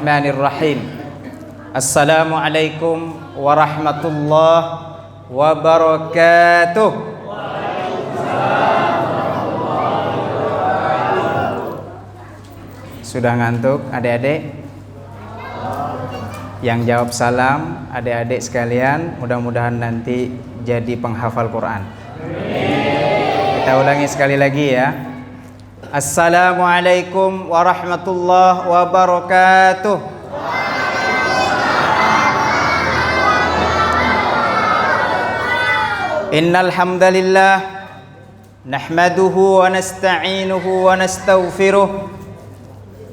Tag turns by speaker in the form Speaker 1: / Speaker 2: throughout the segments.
Speaker 1: Bismillahirrahmanirrahim. Assalamualaikum warahmatullahi wabarakatuh. Sudah ngantuk adik-adik? Yang jawab salam adik-adik sekalian, mudah-mudahan nanti jadi penghafal Quran. Kita ulangi sekali lagi ya. Assalamualaikum warahmatullahi wabarakatuh. Innal hamdalillah nahmaduhu wa nasta'inuhu wa nastaghfiruh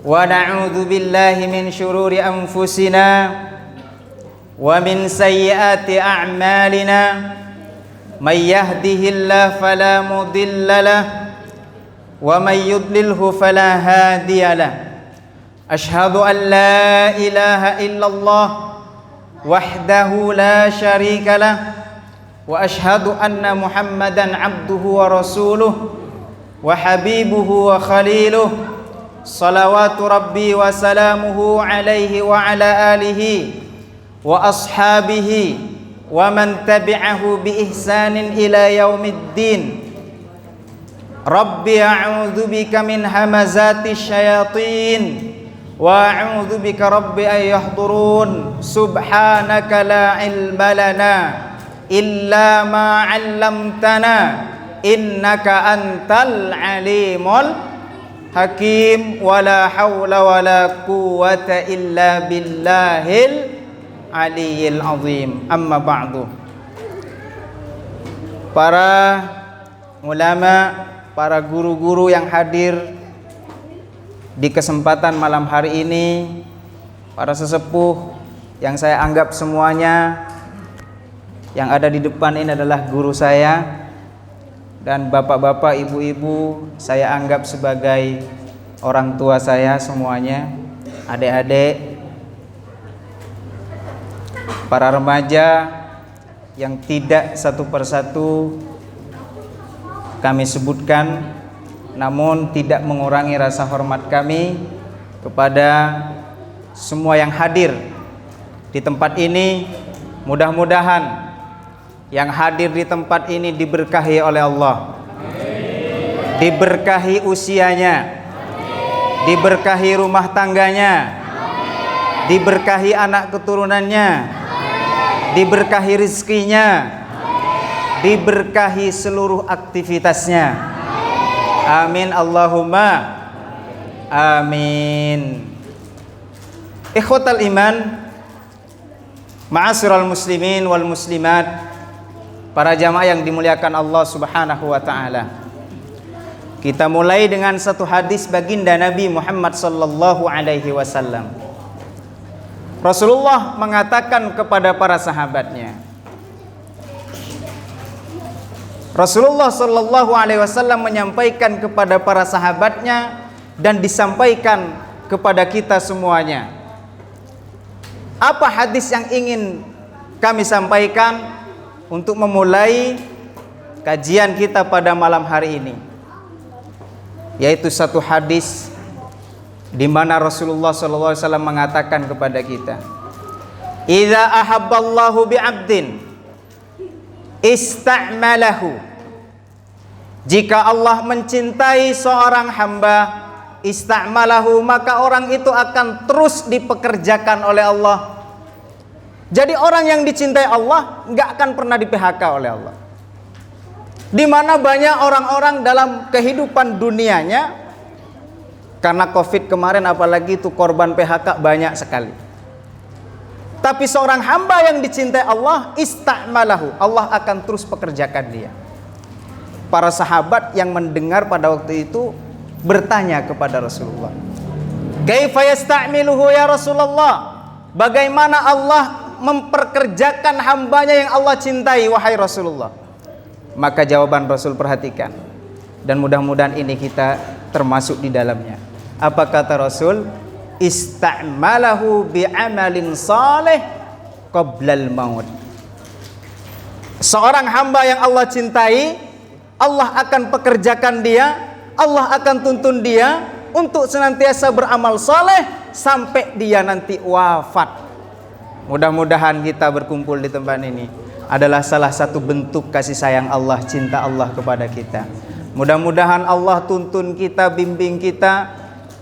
Speaker 1: wa na'udzu billahi min shururi anfusina wa min sayyiati a'malina may yahdihillahu fala mudilla lahu wa may yudlilhu fala hadiya lahu. Asyhadu an la ilaha illallah wahdahu la syarika lahu wa asyhadu anna Muhammadan abduhu wa rasuluh wa habibuhu wa khaliluh. Salawatu rabbi wa salamuhu alaihi wa ala alihi wa ashabihi wa man tabi'ahu bi ihsanin ila yaumiddin. Rabbi a'udzu bika min hamazati syayatin wa a'udzu bika rabbi ay yahdurun. Subhanaka la ilma lana illa ma 'allamtana innaka antal alimul hakim. Wala haula wala quwwata illa billahil aliyil azim. Amma ba'du. Para ulama, para guru-guru yang hadir di kesempatan malam hari ini, para sesepuh yang saya anggap semuanya yang ada di depan ini adalah guru saya, dan bapak-bapak, ibu-ibu saya anggap sebagai orang tua saya semuanya, adik-adik, para remaja yang tidak satu persatu kami sebutkan, namun tidak mengurangi rasa hormat kami kepada semua yang hadir di tempat ini. Mudah-mudahan yang hadir di tempat ini diberkahi oleh Allah, diberkahi usianya, diberkahi rumah tangganya, diberkahi anak keturunannya, diberkahi rezekinya, diberkahi seluruh aktivitasnya. Amin Allahumma amin. Ikhwatal iman, ma'asyiral muslimin wal muslimat, para jamaah yang dimuliakan Allah Subhanahu wa taala. Kita mulai dengan satu hadis baginda Nabi Muhammad sallallahu alaihi wasallam. Rasulullah mengatakan kepada para sahabatnya, Rasulullah sallallahu alaihi wasallam menyampaikan kepada para sahabatnya dan disampaikan kepada kita semuanya. Apa hadis yang ingin kami sampaikan untuk memulai kajian kita pada malam hari ini? Yaitu satu hadis di mana Rasulullah sallallahu alaihi wasallam mengatakan kepada kita, "Idza ahabballahu bi'abdin ista'malahu." Jika Allah mencintai seorang hamba, ista'malahu, maka orang itu akan terus dipekerjakan oleh Allah. Jadi orang yang dicintai Allah nggak akan pernah di PHK oleh Allah. Di mana banyak orang-orang dalam kehidupan dunianya, karena COVID kemarin apalagi itu korban PHK banyak sekali. Tapi seorang hamba yang dicintai Allah, ista'malahu, Allah akan terus pekerjakan dia. Para sahabat yang mendengar pada waktu itu bertanya kepada Rasulullah, "Kaifa yasta'miluhu ya Rasulullah?" Bagaimana Allah memperkerjakan hambanya yang Allah cintai, wahai Rasulullah? Maka jawaban Rasul perhatikan, dan mudah-mudahan ini kita termasuk di dalamnya. Apa kata Rasul? Ista'malahu bi'amalin salih qablal maut. Seorang hamba yang Allah cintai, Allah akan pekerjakan dia, Allah akan tuntun dia untuk senantiasa beramal saleh sampai dia nanti wafat. Mudah-mudahan kita berkumpul di tempat ini adalah salah satu bentuk kasih sayang Allah, cinta Allah kepada kita. Mudah-mudahan Allah tuntun kita, bimbing kita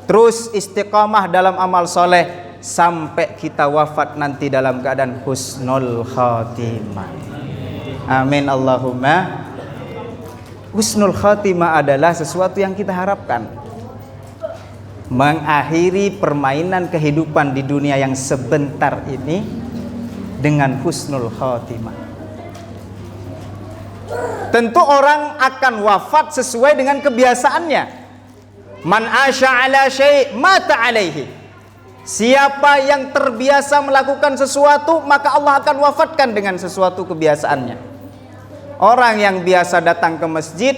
Speaker 1: terus istiqamah dalam amal soleh sampai kita wafat nanti dalam keadaan husnul khatimah. Amin Allahumma. Husnul khatimah adalah sesuatu yang kita harapkan, mengakhiri permainan kehidupan di dunia yang sebentar ini dengan husnul khatimah. Tentu orang akan wafat sesuai dengan kebiasaannya. Man asya ala syai' mata alaihi. Siapa yang terbiasa melakukan sesuatu, maka Allah akan wafatkan dengan sesuatu kebiasaannya. Orang yang biasa datang ke masjid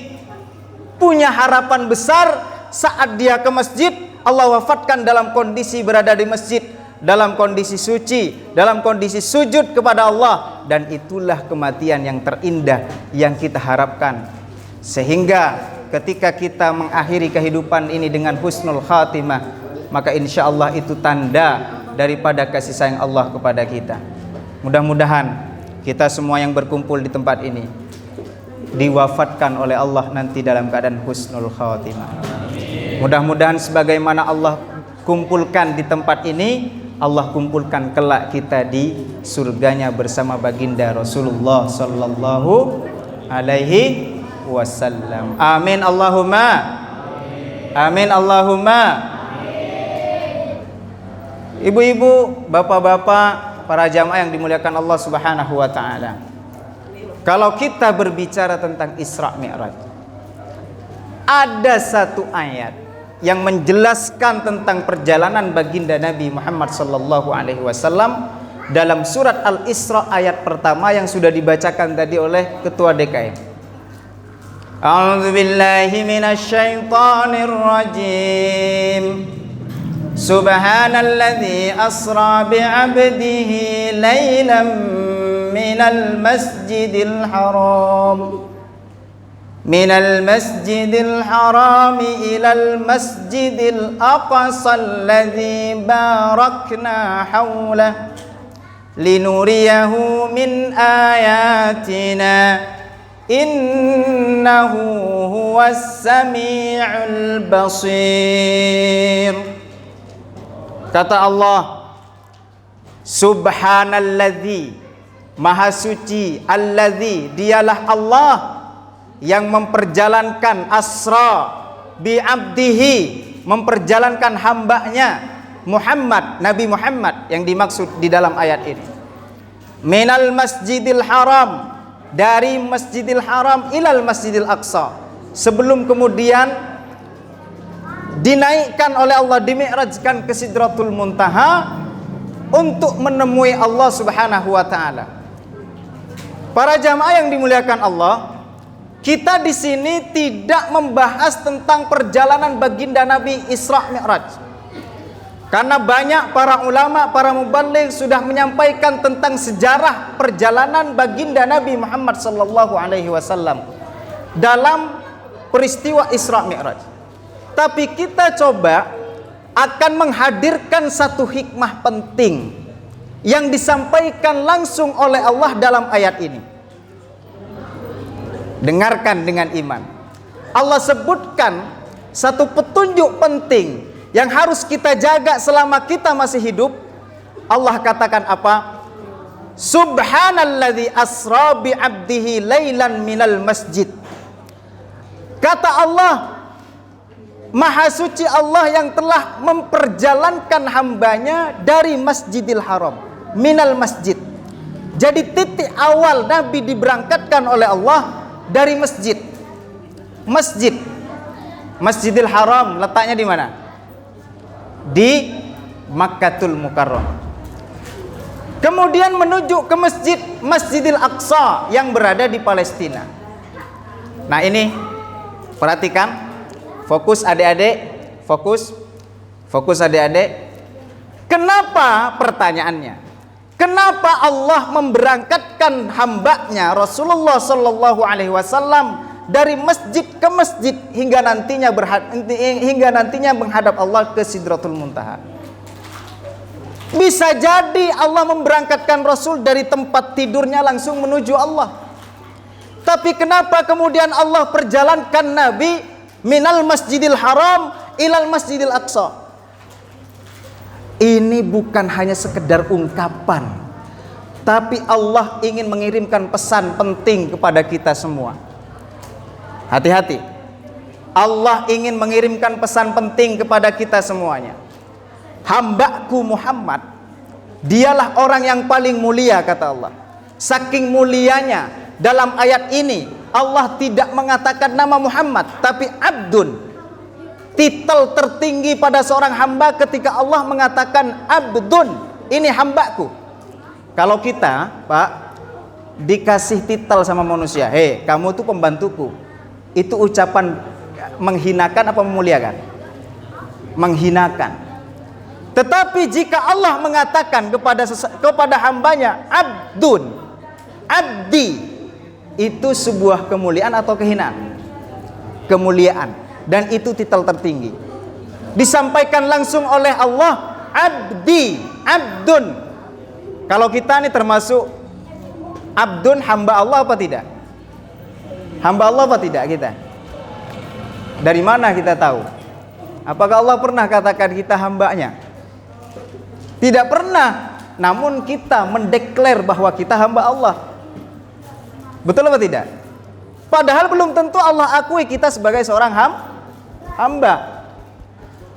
Speaker 1: punya harapan besar saat dia ke masjid, Allah wafatkan dalam kondisi berada di masjid, dalam kondisi suci, dalam kondisi sujud kepada Allah, dan itulah kematian yang terindah yang kita harapkan. Sehingga ketika kita mengakhiri kehidupan ini dengan husnul khatimah, maka insya Allah itu tanda daripada kasih sayang Allah kepada kita. Mudah-mudahan kita semua yang berkumpul di tempat ini diwafatkan oleh Allah nanti dalam keadaan husnul khatimah. Mudah-mudahan sebagaimana Allah kumpulkan di tempat ini, Allah kumpulkan kelak kita di surganya bersama baginda Rasulullah sallallahu alaihi wasallam. Amin Allahumma. Amin Allahumma. Ibu-ibu, bapak-bapak, para jamaah yang dimuliakan Allah Subhanahu wa taala. Kalau kita berbicara tentang Isra Mi'raj, ada satu ayat yang menjelaskan tentang perjalanan baginda Nabi Muhammad sallallahu alaihi wasallam dalam surat Al-Isra ayat pertama yang sudah dibacakan tadi oleh ketua DKM. A'udzu billahi minasy syaithanir rajim. Subhanalladzi asra bi 'abdihi lailan minal masjidil haram ilal masjidil aqsa alladzi barakna hawlah linuriyahu min ayatina innahu huwas sami'ul basir. Kata Allah, subhanalladzi, maha suci, alladzi, dialah Allah yang memperjalankan asra bi abdihi, memperjalankan hambanya Muhammad, Nabi Muhammad yang dimaksud di dalam ayat ini. Minal masjidil haram, dari masjidil haram ilal masjidil aqsa, sebelum kemudian dinaikkan oleh Allah, dimi'rajkan ke Sidratul Muntaha untuk menemui Allah Subhanahu wa taala. Para jamaah yang dimuliakan Allah, kita di sini tidak membahas tentang perjalanan baginda Nabi Isra Mi'raj. Karena banyak para ulama, para mubaligh sudah menyampaikan tentang sejarah perjalanan baginda Nabi Muhammad sallallahu alaihi wasallam dalam peristiwa Isra Mi'raj. Tapi kita coba akan menghadirkan satu hikmah penting yang disampaikan langsung oleh Allah dalam ayat ini. Dengarkan dengan iman. Allah sebutkan satu petunjuk penting yang harus kita jaga selama kita masih hidup. Allah katakan apa? Subhanalladzi asra bi 'abdihi lailan minal masjid. Kata Allah, maha suci Allah yang telah memperjalankan hambanya dari Masjidil Haram, minal masjid. Jadi titik awal Nabi diberangkatkan oleh Allah dari masjid. Masjidil Haram letaknya di mana? Di Makkatul Mukarramah. Kemudian menuju ke Masjidil Aqsa yang berada di Palestina. Nah ini perhatikan. Fokus adik-adik, fokus adik-adik. Kenapa pertanyaannya? Kenapa Allah memberangkatkan hambanya Rasulullah sallallahu alaihi wasallam dari masjid ke masjid hingga nantinya menghadap Allah ke Sidratul Muntaha? Bisa jadi Allah memberangkatkan Rasul dari tempat tidurnya langsung menuju Allah. Tapi kenapa kemudian Allah perjalankan Nabi minal masjidil haram ilal masjidil aqsa? Ini bukan hanya sekedar ungkapan, tapi Allah ingin mengirimkan pesan penting kepada kita semua. Hati-hati. Allah ingin mengirimkan pesan penting kepada kita semuanya. Hambaku Muhammad, dialah orang yang paling mulia, kata Allah. Saking mulianya, dalam ayat ini Allah tidak mengatakan nama Muhammad, tapi abdun. Titel tertinggi pada seorang hamba ketika Allah mengatakan abdun, ini hambaku. Kalau kita, Pak, dikasih titel sama manusia, hei, kamu tuh pembantuku, itu ucapan menghinakan apa memuliakan? Menghinakan. Tetapi jika Allah mengatakan kepada hambanya abdun, abdi, itu sebuah kemuliaan atau kehinaan? Kemuliaan. Dan itu titel tertinggi. Disampaikan langsung oleh Allah, abdi, abdun. Kalau kita ini termasuk abdun, hamba Allah apa tidak? Hamba Allah apa tidak kita? Dari mana kita tahu? Apakah Allah pernah katakan kita hambanya? Tidak pernah. Namun kita mendeklar bahwa kita hamba Allah. Betul apa tidak? Padahal belum tentu Allah akui kita sebagai seorang hamba.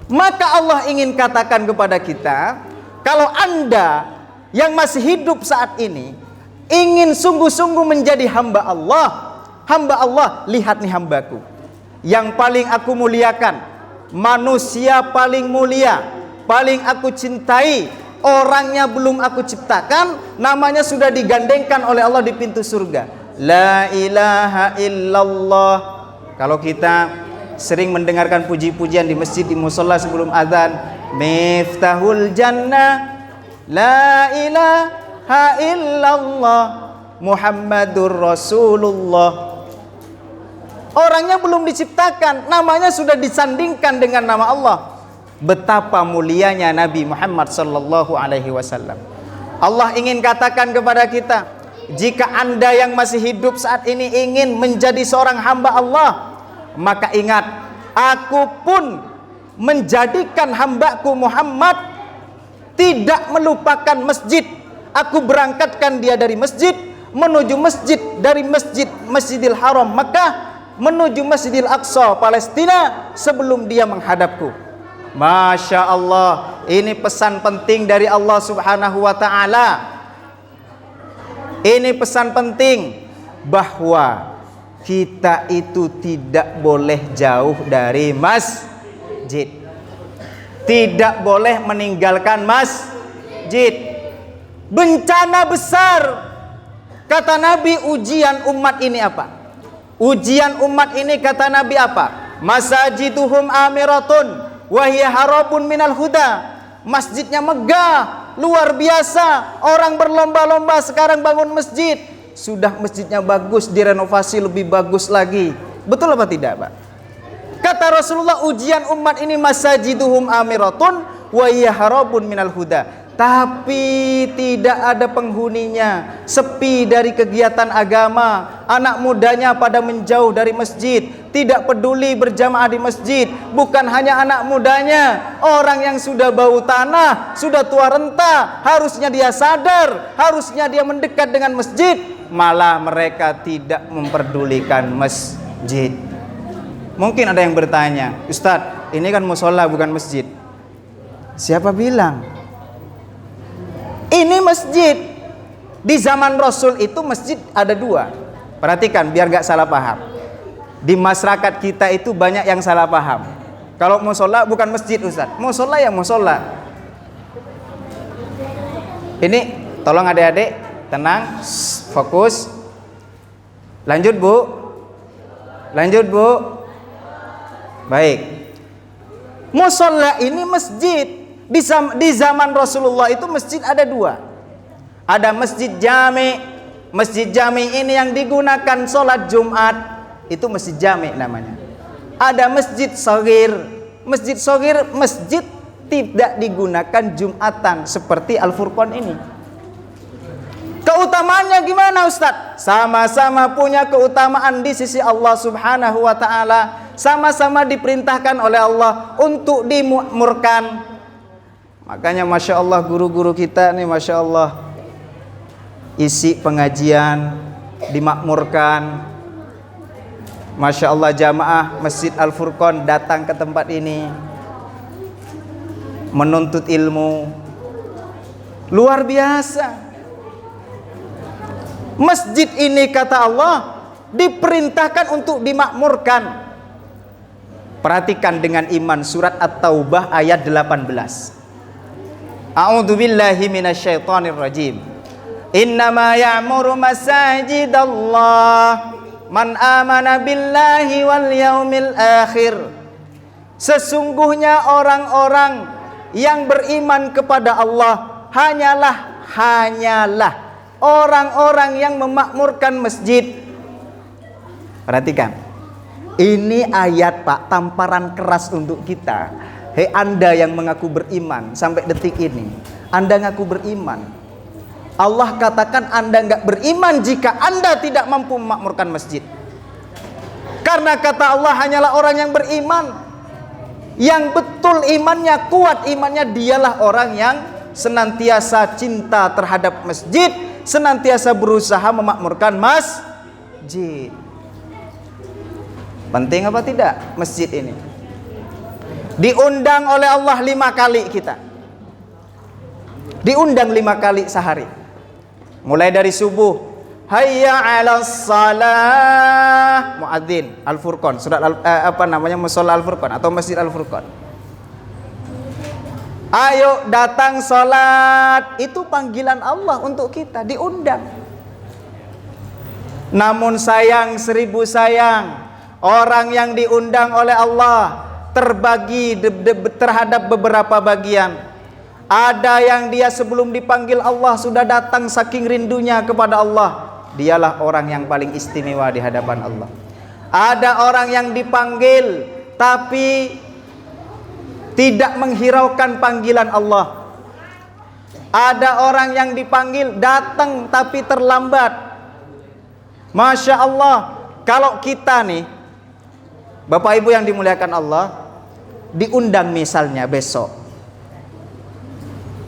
Speaker 1: Maka Allah ingin katakan kepada kita, kalau Anda yang masih hidup saat ini ingin sungguh-sungguh menjadi hamba Allah, lihat nih hambaku yang paling aku muliakan, manusia paling mulia, paling aku cintai, orangnya belum aku ciptakan, namanya sudah digandengkan oleh Allah di pintu surga. La ilaha illallah. Kalau kita sering mendengarkan puji-pujian di masjid, di musola sebelum azan, miftahul jannah, la ilaha illallah, Muhammadur Rasulullah. Orangnya belum diciptakan, namanya sudah disandingkan dengan nama Allah. Betapa mulianya Nabi Muhammad sallallahu alaihi wasallam. Allah ingin katakan kepada kita, jika Anda yang masih hidup saat ini ingin menjadi seorang hamba Allah, maka ingat, aku pun menjadikan hambaku Muhammad tidak melupakan masjid. Aku berangkatkan dia dari masjid menuju masjid, dari Masjidil Haram Makkah menuju Masjidil Aqsa Palestina sebelum dia menghadapku. Masya Allah, ini pesan penting dari Allah Subhanahu wa ta'ala. Ini pesan penting bahwa kita itu tidak boleh jauh dari masjid, tidak boleh meninggalkan masjid. Bencana besar, kata Nabi, ujian umat ini apa? Ujian umat ini kata Nabi apa? Masajiduhum amiratun wahya harabun minal huda. Masjidnya megah, luar biasa. Orang berlomba-lomba sekarang bangun masjid. Sudah masjidnya bagus, direnovasi lebih bagus lagi. Betul apa tidak, Pak? Kata Rasulullah, ujian umat ini masajiduhum amiratun wahya harabun minal huda. Tapi tidak ada penghuninya, sepi dari kegiatan agama. Anak mudanya pada menjauh dari masjid, tidak peduli berjamaah di masjid. Bukan hanya anak mudanya, orang yang sudah bau tanah, sudah tua renta, harusnya dia sadar, harusnya dia mendekat dengan masjid, malah mereka tidak memperdulikan masjid. Mungkin ada yang bertanya, Ustadz, ini kan musola bukan masjid. Siapa bilang? Ini masjid. Di zaman Rasul itu masjid ada dua. Perhatikan biar gak salah paham. Di masyarakat kita itu banyak yang salah paham. Kalau musola bukan masjid, Ustaz. Musola ya musola. Ini tolong adik-adik tenang, fokus. Lanjut Bu. Lanjut Bu. Baik. Musola ini masjid. Di zaman Rasulullah itu masjid ada dua. Ada masjid jami. Masjid jami ini yang digunakan sholat Jumat, itu masjid jami namanya. Ada masjid shagir. Masjid shagir, masjid tidak digunakan Jumatan seperti Al-Furqan ini. Keutamaannya gimana Ustadz? Sama-sama punya keutamaan di sisi Allah Subhanahu wa ta'ala. Sama-sama diperintahkan oleh Allah untuk dimakmurkan. Makanya Masya Allah guru-guru kita nih Masya Allah, isi pengajian dimakmurkan. Masya Allah jamaah Masjid Al-Furqan datang ke tempat ini menuntut ilmu. Luar biasa. Masjid ini kata Allah diperintahkan untuk dimakmurkan. Perhatikan dengan iman surat At-Taubah ayat 18. A'udzubillahi minasyaitonir rajim. Innama ya'muru masajidallah man amana billahi wal yaumil akhir. Sesungguhnya orang-orang yang beriman kepada Allah hanyalah orang-orang yang memakmurkan masjid. Perhatikan, ini ayat Pak, tamparan keras untuk kita. Hei Anda yang mengaku beriman sampai detik ini, Anda ngaku beriman, Allah katakan Anda nggak beriman jika Anda tidak mampu memakmurkan masjid. Karena kata Allah hanyalah orang yang beriman, yang betul imannya, kuat imannya, dialah orang yang senantiasa cinta terhadap masjid, senantiasa berusaha memakmurkan masjid. Penting apa tidak masjid ini? Diundang oleh Allah 5 kali kita. Diundang 5 kali sehari. Mulai dari subuh, hayya 'alas salah, muadzin Al-Furqan, surat Musholla Al-Furqan atau Masjid Al-Furqan. Ayo datang sholat. Itu panggilan Allah untuk kita, diundang. Namun sayang 1000 sayang, orang yang diundang oleh Allah terbagi terhadap beberapa bagian. Ada yang dia sebelum dipanggil Allah sudah datang saking rindunya kepada Allah. Dialah orang yang paling istimewa di hadapan Allah. Ada orang yang dipanggil tapi tidak menghiraukan panggilan Allah. Ada orang yang dipanggil datang tapi terlambat. Masya Allah, kalau kita nih Bapak Ibu yang dimuliakan Allah, diundang misalnya besok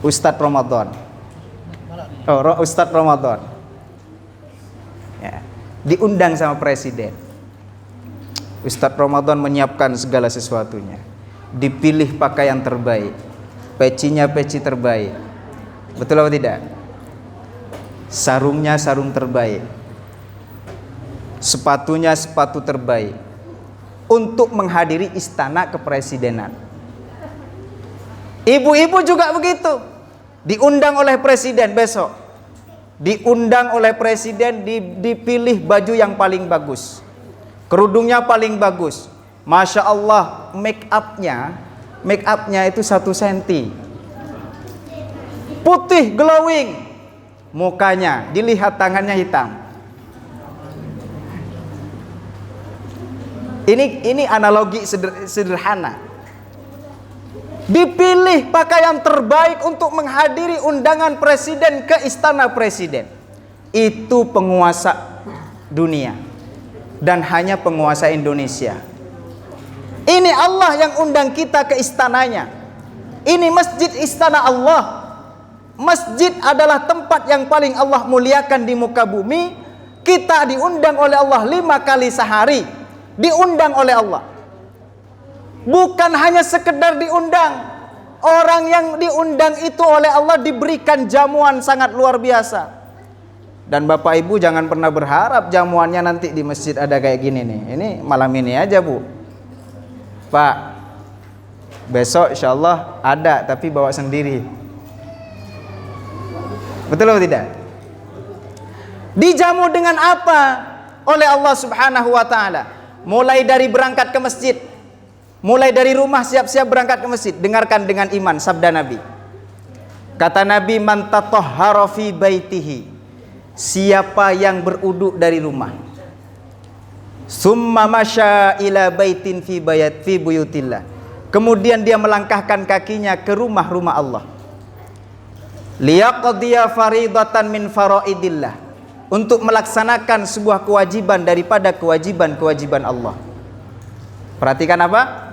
Speaker 1: Ustadz Ramadan, Ustadz Ramadan ya, diundang sama presiden. Ustadz Ramadan menyiapkan segala sesuatunya, dipilih pakaian terbaik, pecinya peci terbaik, betul atau tidak? Sarungnya sarung terbaik, sepatunya sepatu terbaik, untuk menghadiri istana kepresidenan. Ibu-ibu juga begitu, diundang oleh presiden besok, diundang oleh presiden, dipilih baju yang paling bagus, kerudungnya paling bagus. Masya Allah, make upnya itu 1 senti, putih glowing, mukanya dilihat tangannya hitam. Ini analogi sederhana. Dipilih pakaian terbaik untuk menghadiri undangan presiden ke istana presiden. Itu penguasa dunia dan hanya penguasa Indonesia. Ini Allah yang undang kita ke istananya. Ini masjid istana Allah. Masjid adalah tempat yang paling Allah muliakan di muka bumi. Kita diundang oleh Allah 5 kali sehari. Diundang oleh Allah. Bukan hanya sekedar diundang. Orang yang diundang itu oleh Allah diberikan jamuan sangat luar biasa. Dan Bapak Ibu jangan pernah berharap jamuannya nanti di masjid ada kayak gini nih. Ini malam ini aja Bu, Pak, besok insya Allah ada, tapi bawa sendiri. Betul atau tidak? Dijamu dengan apa oleh Allah Subhanahu wa ta'ala? Mulai dari berangkat ke masjid, mulai dari rumah siap-siap berangkat ke masjid. Dengarkan dengan iman sabda Nabi. Kata Nabi, man tatahhara fi baitihi, siapa yang beruduk dari rumah, summa masya ila baitin fi buyutillah, kemudian dia melangkahkan kakinya ke rumah-rumah Allah. Liyaqdiya faridatan min faraidillah, untuk melaksanakan sebuah kewajiban daripada kewajiban-kewajiban Allah. Perhatikan apa?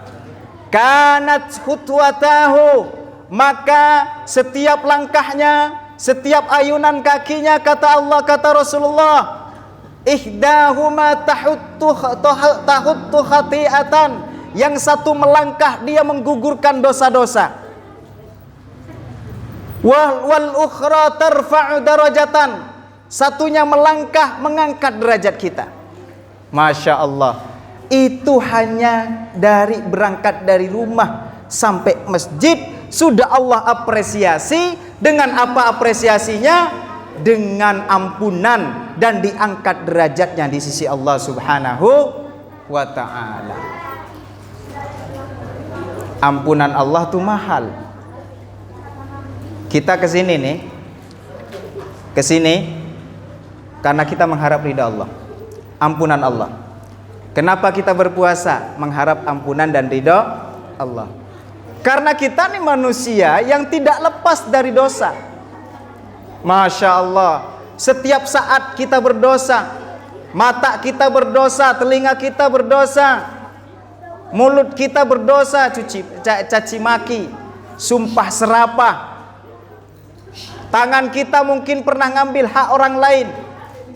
Speaker 1: Kanat khutwatahu, maka setiap langkahnya, setiap ayunan kakinya, kata Allah, kata Rasulullah, ihdahuma tahuttu khati'atan, yang satu melangkah dia menggugurkan dosa-dosa, wal ukhra tarfa'u darajatan, satunya melangkah mengangkat derajat kita. Masya Allah, itu hanya dari berangkat dari rumah sampai masjid sudah Allah apresiasi. Dengan apa apresiasinya? Dengan ampunan dan diangkat derajatnya di sisi Allah Subhanahu wa ta'ala. Ampunan Allah tuh mahal. Kita kesini nih, kesini karena kita mengharap ridha Allah, ampunan Allah. Kenapa kita berpuasa? Mengharap ampunan dan ridha Allah. Karena kita nih manusia yang tidak lepas dari dosa. Masya Allah, setiap saat kita berdosa. Mata kita berdosa, telinga kita berdosa, mulut kita berdosa, caci maki, sumpah serapah. Tangan kita mungkin pernah ngambil hak orang lain,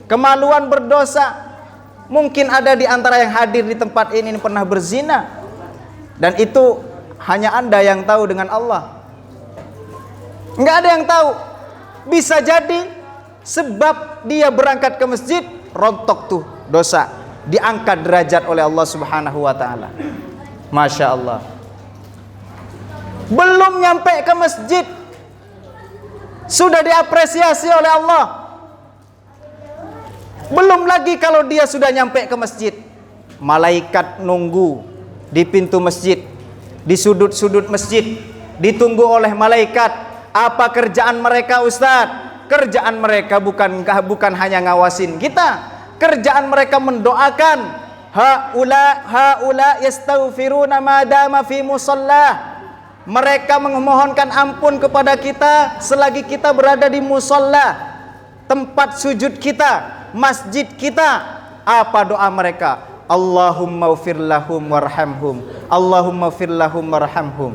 Speaker 1: kemaluan berdosa. Mungkin ada di antara yang hadir di tempat ini pernah berzina, dan itu hanya Anda yang tahu dengan Allah. Nggak ada yang tahu. Bisa jadi sebab dia berangkat ke masjid, rontok tuh dosa, diangkat derajat oleh Allah Subhanahu wa ta'ala. Masya Allah. Belum nyampe ke masjid sudah diapresiasi oleh Allah. Belum lagi kalau dia sudah nyampe ke masjid, malaikat nunggu di pintu masjid, di sudut-sudut masjid, ditunggu oleh malaikat. Apa kerjaan mereka, Ustadz? Kerjaan mereka bukan hanya ngawasin kita. Kerjaan mereka mendoakan. Haula yastaghfiruna ma dama fi musalla. Mereka memohonkan ampun kepada kita selagi kita berada di musalla, tempat sujud kita, masjid kita. Apa doa mereka? Allahumma ufir lahum warhamhum, Allahumma ufir lahum warhamhum.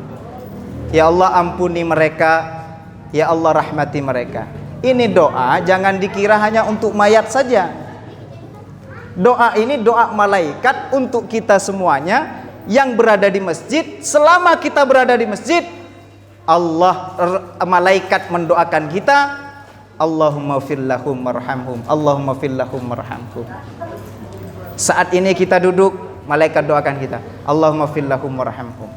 Speaker 1: Ya Allah, ampuni mereka, ya Allah, rahmati mereka. Ini doa jangan dikira hanya untuk mayat saja. Doa ini doa malaikat untuk kita semuanya yang berada di masjid. Selama kita berada di masjid, malaikat mendoakan kita, Allahumma ufir lahum warhamhum, Allahumma ufir lahum warhamhum. Saat ini kita duduk, malaikat doakan kita, Allahumma ufir lahum warhamhum.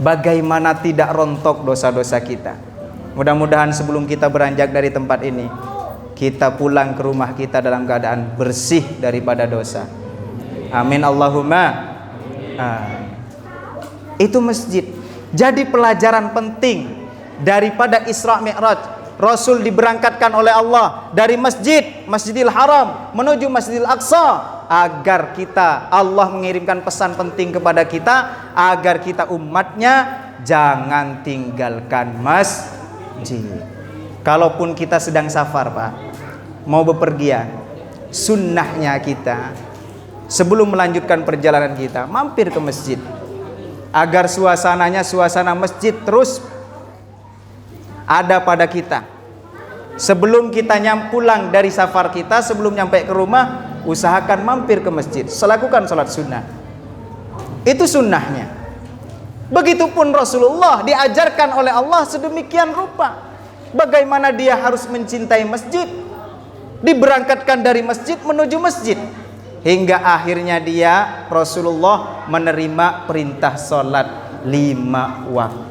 Speaker 1: Bagaimana tidak rontok dosa-dosa kita. Mudah-mudahan sebelum kita beranjak dari tempat ini, kita pulang ke rumah kita dalam keadaan bersih daripada dosa. Amin Allahumma. Itu masjid. Jadi pelajaran penting daripada Isra Mi'raj. Rasul diberangkatkan oleh Allah dari Masjidil Haram menuju Masjidil Aqsa, agar kita, Allah mengirimkan pesan penting kepada kita, agar kita umatnya jangan tinggalkan masjid. Kalaupun kita sedang safar, Pak, mau bepergian, sunnahnya kita sebelum melanjutkan perjalanan kita mampir ke masjid, agar suasananya suasana masjid terus ada pada kita. Sebelum kita pulang dari safar kita, sebelum nyampe ke rumah, usahakan mampir ke masjid, lakukan sholat sunnah. Itu sunnahnya. Begitupun Rasulullah diajarkan oleh Allah sedemikian rupa. Bagaimana dia harus mencintai masjid, diberangkatkan dari masjid menuju masjid, hingga akhirnya dia, Rasulullah, menerima perintah sholat 5 waktu.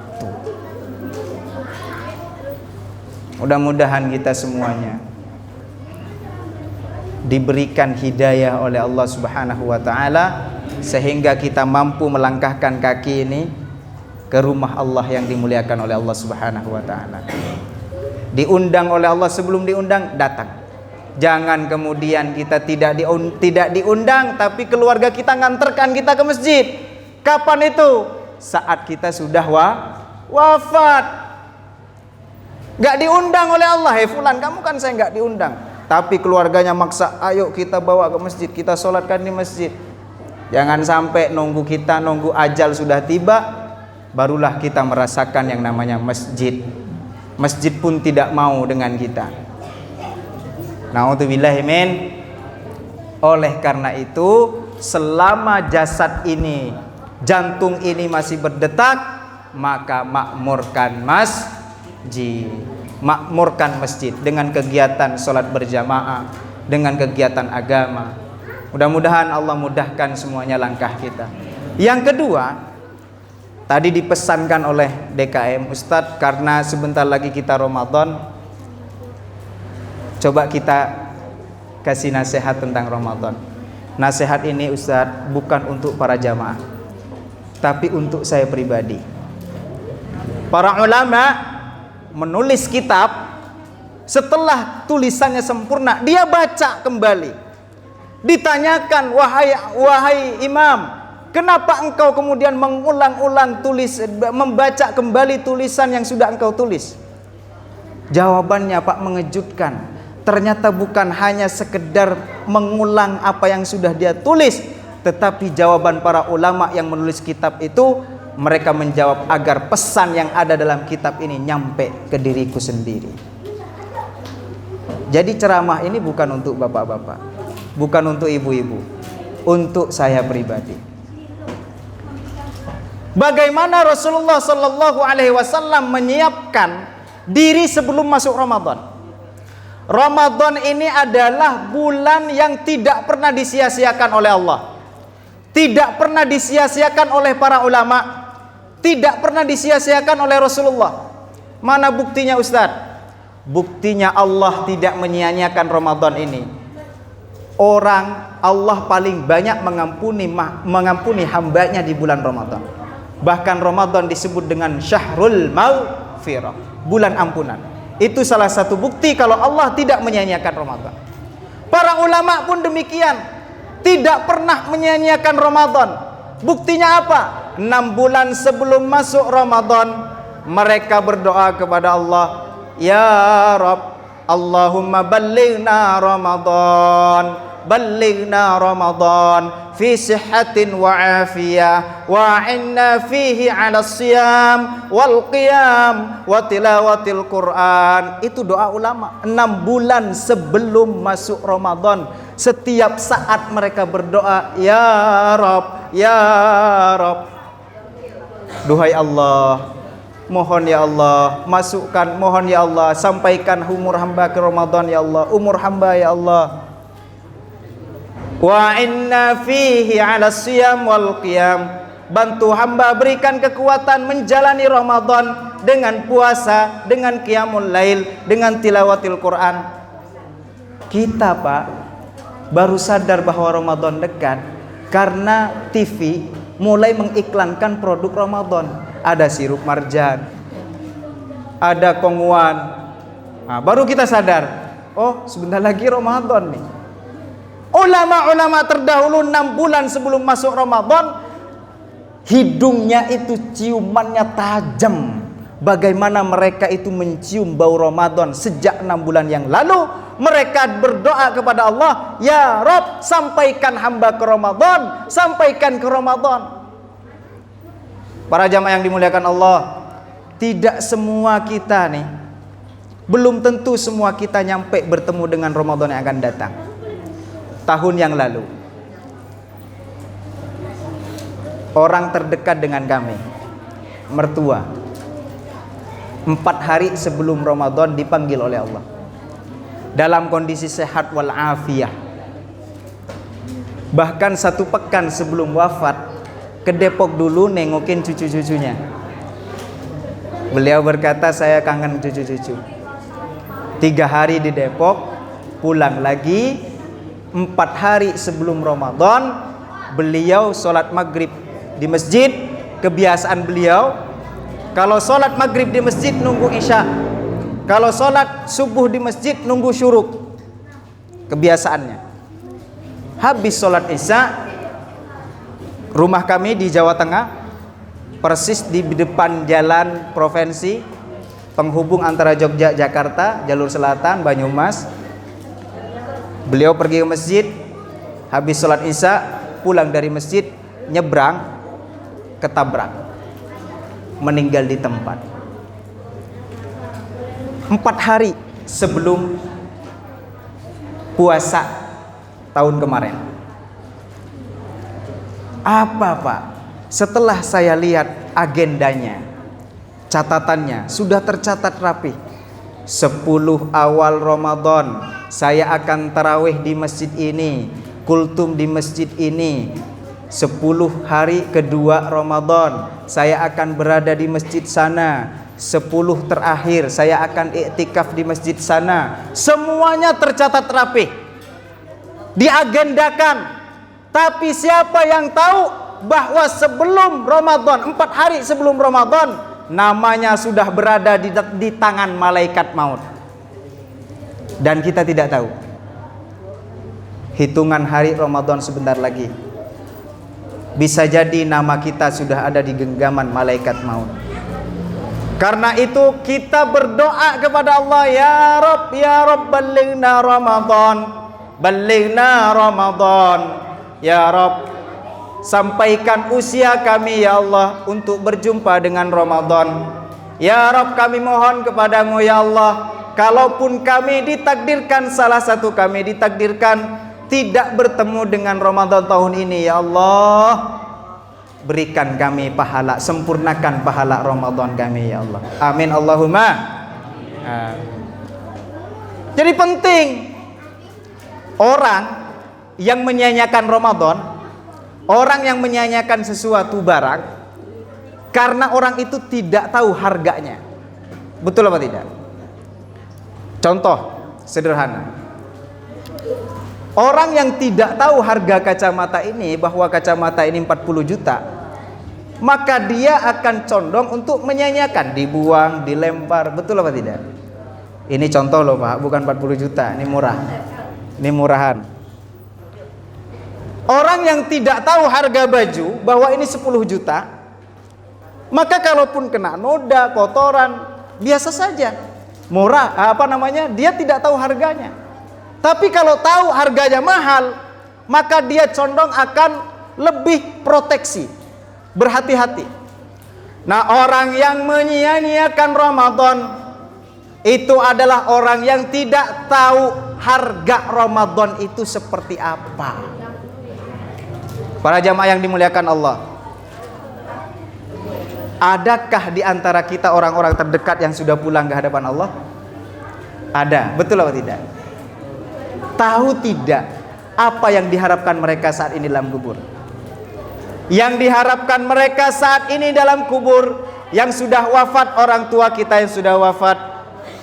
Speaker 1: Mudah-mudahan kita semuanya diberikan hidayah oleh Allah Subhanahu wa ta'ala, sehingga kita mampu melangkahkan kaki ini ke rumah Allah yang dimuliakan oleh Allah Subhanahu wa ta'ala. Diundang oleh Allah, sebelum diundang datang. Jangan kemudian kita tidak diundang tapi keluarga kita nganterkan kita ke masjid. Kapan itu? Saat kita sudah wafat. Gak diundang oleh Allah. Hei fulan, kamu kan saya gak diundang. Tapi keluarganya maksa, ayo kita bawa ke masjid, kita sholatkan di masjid. Jangan sampai nunggu ajal sudah tiba, barulah kita merasakan yang namanya masjid. Masjid pun tidak mau dengan kita. Na'udzubillahi min. Oleh karena itu, selama jasad ini, jantung ini masih berdetak, maka makmurkan masjid dengan kegiatan sholat berjamaah, dengan kegiatan agama. Mudah-mudahan Allah mudahkan semuanya langkah kita. Yang kedua, tadi dipesankan oleh DKM Ustadz, karena sebentar lagi kita Ramadan, coba kita kasih nasihat tentang Ramadan. Nasihat ini Ustadz bukan untuk para jamaah, tapi untuk saya pribadi. Para ulama menulis kitab, setelah tulisannya sempurna, dia baca kembali. Ditanyakan, wahai imam, kenapa engkau kemudian mengulang-ulang membaca kembali tulisan yang sudah engkau tulis? Jawabannya Pak mengejutkan. Ternyata bukan hanya sekedar mengulang apa yang sudah dia tulis, tetapi jawaban para ulama yang menulis kitab itu, mereka menjawab agar pesan yang ada dalam kitab ini nyampe ke diriku sendiri. Jadi ceramah ini bukan untuk bapak-bapak, bukan untuk ibu-ibu, untuk saya pribadi. Bagaimana Rasulullah Sallallahu Alaihi Wasallam menyiapkan diri sebelum masuk Ramadan? Ramadan ini adalah bulan yang tidak pernah disia-siakan oleh Allah, tidak pernah disia-siakan oleh para ulama, tidak pernah disia-siakan oleh Rasulullah. Mana buktinya Ustadz? Buktinya Allah tidak menyia-nyiakan Ramadan ini. Allah paling banyak mengampuni hambanya di bulan Ramadan. Bahkan Ramadan disebut dengan Syahrul Maghfirah, bulan ampunan. Itu salah satu bukti kalau Allah tidak menyia-nyiakan Ramadan. Para ulama pun demikian, tidak pernah menyia-nyiakan Ramadan. Buktinya apa? 6 bulan sebelum masuk Ramadan, mereka berdoa kepada Allah, Ya Rabb, Allahumma ballighna Ramadan fi sihhatin wa afiyah wa inna fihi ala siyam wal qiyam wa tilawatil Quran. Itu doa ulama 6 bulan sebelum masuk Ramadan. Setiap saat mereka berdoa, Ya Rabb, Ya Rabb, duhai Allah, mohon ya Allah, masukkan, mohon ya Allah, sampaikan umur hamba ke Ramadan ya Allah, umur hamba ya Allah. Wa inna fihi ala siyam wal qiyam, bantu hamba, berikan kekuatan menjalani Ramadan dengan puasa, dengan qiyamul lail, dengan tilawatil Quran. Kita Pak baru sadar bahwa Ramadan dekat karena TV mulai mengiklankan produk Ramadan. Ada sirup marjan, ada kongguan. Nah, baru kita sadar, oh sebentar lagi Ramadan nih. Ulama-ulama terdahulu 6 bulan sebelum masuk Ramadan, hidungnya itu ciumannya tajam. Bagaimana mereka itu mencium bau Ramadan sejak 6 bulan yang lalu. Mereka berdoa kepada Allah, Ya Rabb, sampaikan hamba ke Ramadan, sampaikan ke Ramadan. Para jamaah yang dimuliakan Allah, tidak semua kita nih, belum tentu semua kita nyampe bertemu dengan Ramadan yang akan datang. Tahun yang lalu, orang terdekat dengan kami, mertua, 4 hari sebelum Ramadan dipanggil oleh Allah dalam kondisi sehat wal afiyah. Bahkan 1 pekan sebelum wafat, ke Depok dulu nengokin cucu-cucunya. Beliau berkata, saya kangen cucu-cucu. 3 hari di Depok, pulang lagi. 4 hari sebelum Ramadan, beliau sholat maghrib di masjid. Kebiasaan beliau, kalau sholat maghrib di masjid nunggu isya, kalau sholat subuh di masjid nunggu syuruk. Kebiasaannya. Habis sholat isya, Rumah kami di Jawa Tengah, persis di depan jalan provinsi penghubung antara Jogja, Jakarta, jalur selatan, Banyumas. Beliau pergi ke masjid, habis sholat isya, pulang dari masjid, nyebrang, ketabrak, meninggal di tempat. 4 hari sebelum puasa tahun kemarin. Apa Pak? Setelah saya lihat agendanya, catatannya sudah tercatat rapi. 10 awal Ramadan saya akan tarawih di masjid ini, kultum di masjid ini. 10 hari kedua Ramadan saya akan berada di masjid sana. 10 terakhir saya akan iktikaf di masjid sana. Semuanya tercatat rapi, diagendakan. Tapi siapa yang tahu bahwa sebelum Ramadan, 4 hari sebelum Ramadan, namanya sudah berada di tangan malaikat maut. Dan kita tidak tahu. Hitungan hari Ramadan sebentar lagi, bisa jadi nama kita sudah ada di genggaman malaikat maut. Karena itu kita berdoa kepada Allah, ya Rabb ballighna Ramadan, ballighna Ramadan. Ya Rabb, sampaikan usia kami ya Allah untuk berjumpa dengan Ramadan. Ya Rabb, kami mohon kepadamu ya Allah, kalaupun kami ditakdirkan, salah satu kami ditakdirkan tidak bertemu dengan Ramadan tahun ini, ya Allah, berikan kami pahala, sempurnakan pahala Ramadan kami ya Allah. Amin Allahumma. Jadi penting orang yang menyanyiakan Ramadan, orang yang menyanyiakan sesuatu barang, karena orang itu tidak tahu harganya. Betul apa tidak? Contoh sederhana, orang yang tidak tahu harga kacamata ini, bahwa kacamata ini 40 juta, maka dia akan condong untuk menyanyiakan, dibuang, dilempar. Betul apa tidak? Ini contoh loh Pak, bukan 40 juta, ini murah, ini murahan. Orang yang tidak tahu harga baju, bahwa ini 10 juta, maka kalaupun kena noda, kotoran, biasa saja, murah, dia tidak tahu harganya. Tapi kalau tahu harganya mahal, maka dia condong akan lebih proteksi, berhati-hati. Nah, orang yang menyia-nyiakan Ramadan itu adalah orang yang tidak tahu harga Ramadan itu seperti apa. Para jamaah yang dimuliakan Allah, adakah di antara kita orang-orang terdekat yang sudah pulang ke hadapan Allah? Ada, betul atau tidak? Tahu tidak apa yang diharapkan mereka saat ini dalam kubur? Yang diharapkan mereka saat ini dalam kubur, yang sudah wafat, orang tua kita yang sudah wafat,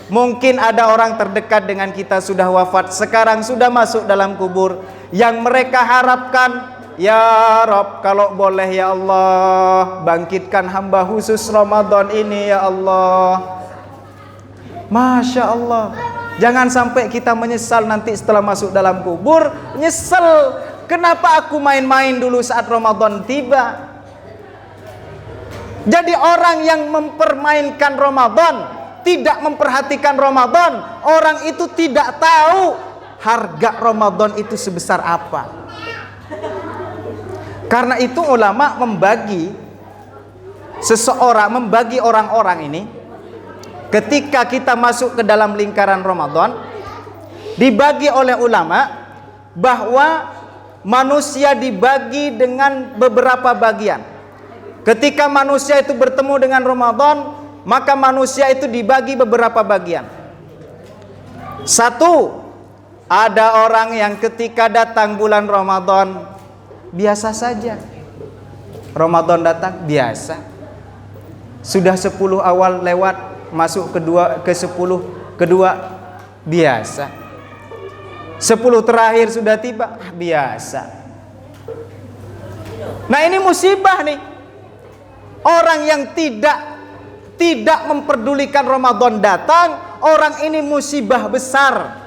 Speaker 1: mungkin ada orang terdekat dengan kita sudah wafat, sekarang sudah masuk dalam kubur. Yang mereka harapkan, ya Rabb, kalau boleh ya Allah, bangkitkan hamba khusus Ramadan ini ya Allah. Masya Allah, jangan sampai kita menyesal nanti setelah masuk dalam kubur. Nyesel, kenapa aku main-main dulu saat Ramadan tiba. Jadi orang yang mempermainkan Ramadan, tidak memperhatikan Ramadan, orang itu tidak tahu harga Ramadan itu sebesar apa. Karena itu ulama membagi orang-orang ini, ketika kita masuk ke dalam lingkaran Ramadan, dibagi oleh ulama bahwa manusia dibagi dengan beberapa bagian. Ketika manusia itu bertemu dengan Ramadan, maka manusia itu dibagi beberapa bagian. Satu, ada orang yang ketika datang bulan Ramadan biasa saja. Ramadan datang biasa. Sudah 10 awal lewat, masuk ke 10 kedua biasa. 10 terakhir sudah tiba, biasa. Nah, ini musibah nih. Orang yang tidak memperdulikan Ramadan datang, orang ini musibah besar.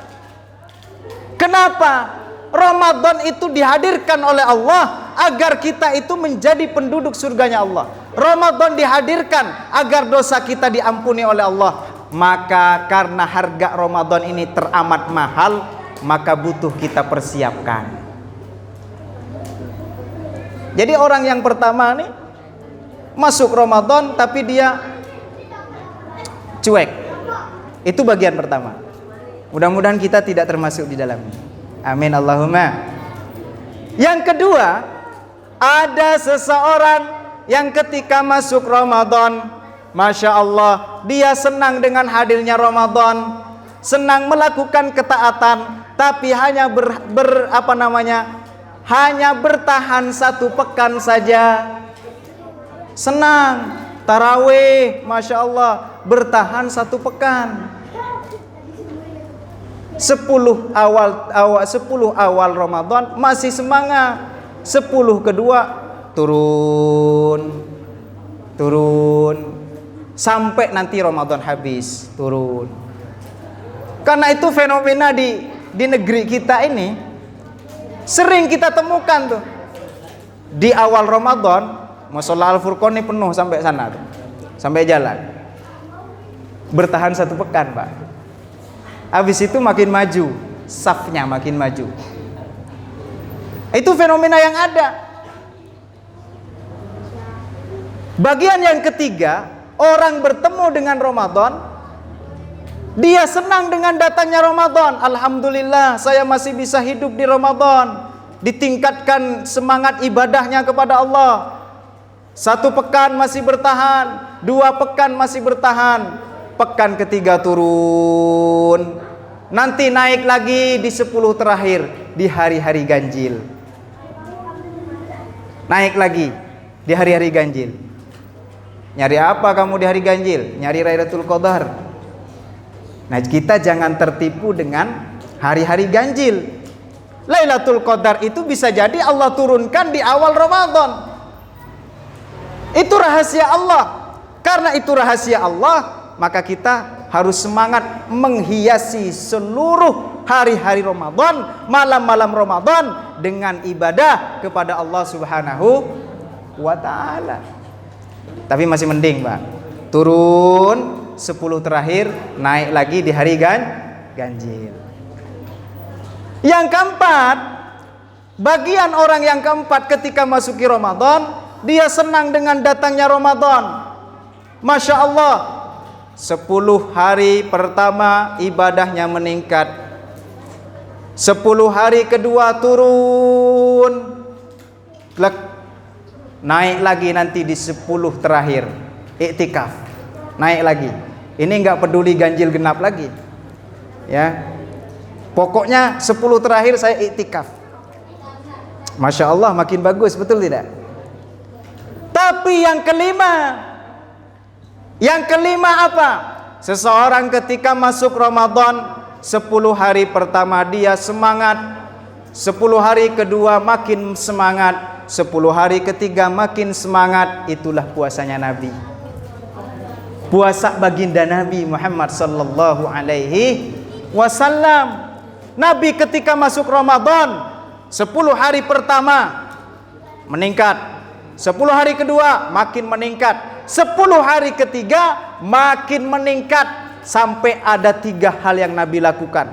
Speaker 1: Kenapa? Ramadan itu dihadirkan oleh Allah agar kita itu menjadi penduduk surganya Allah. Ramadan dihadirkan agar dosa kita diampuni oleh Allah. Maka karena harga Ramadan ini teramat mahal, maka butuh kita persiapkan. Jadi orang yang pertama nih masuk Ramadan tapi dia cuek. Itu bagian pertama. Mudah-mudahan kita tidak termasuk di dalamnya. Amin Allahumma. Yang kedua, ada seseorang yang ketika masuk Ramadan, Masya Allah, dia senang dengan hadirnya Ramadan, senang melakukan ketaatan, tapi hanya hanya bertahan 1 pekan saja. Senang tarawih, Masya Allah, bertahan 1 pekan. 10 awal Ramadan masih semangat, 10 kedua turun, sampai nanti Ramadan habis turun. Karena itu fenomena di negeri kita ini sering kita temukan tuh. Di awal Ramadan, Mushola Al-Furqon ini penuh sampai sana tuh, sampai jalan. Bertahan 1 pekan, Pak. Habis itu makin maju, safnya makin maju. Itu fenomena yang ada. Bagian yang ketiga, orang bertemu dengan Ramadan, dia senang dengan datangnya Ramadan. Alhamdulillah, saya masih bisa hidup di Ramadan. Ditingkatkan semangat ibadahnya kepada Allah. 1 pekan masih bertahan, 2 pekan masih bertahan. Pekan ketiga turun, nanti naik lagi di 10 terakhir, di hari-hari ganjil. Naik lagi di hari-hari ganjil. Nyari apa kamu di hari ganjil? Nyari Lailatul Qadar. Nah, kita jangan tertipu dengan hari-hari ganjil. Lailatul Qadar itu bisa jadi Allah turunkan di awal Ramadan. Itu rahasia Allah. Karena itu rahasia Allah, maka kita harus semangat menghiasi seluruh hari-hari Ramadan, malam-malam Ramadan dengan ibadah kepada Allah Subhanahu wa ta'ala. Tapi masih mending, Pak. Turun 10 terakhir, naik lagi di hari ganjil. Yang keempat, bagian orang yang keempat ketika masuki Ramadan, dia senang dengan datangnya Ramadan. Masya Allah, 10 hari pertama ibadahnya meningkat, 10 hari kedua turun, naik lagi nanti di 10 terakhir iktikaf, naik lagi. Ini enggak peduli ganjil genap lagi, ya. Pokoknya 10 terakhir saya iktikaf. Masya Allah, makin bagus, betul tidak? Tapi yang kelima apa? Seseorang ketika masuk Ramadan, 10 hari pertama dia semangat, 10 hari kedua makin semangat, 10 hari ketiga makin semangat. Itulah puasanya Nabi. Puasa baginda Nabi Muhammad sallallahu alaihi wasallam. Nabi ketika masuk Ramadan, 10 hari pertama meningkat, 10 hari kedua makin meningkat, 10 hari ketiga makin meningkat, sampai ada 3 hal yang Nabi lakukan.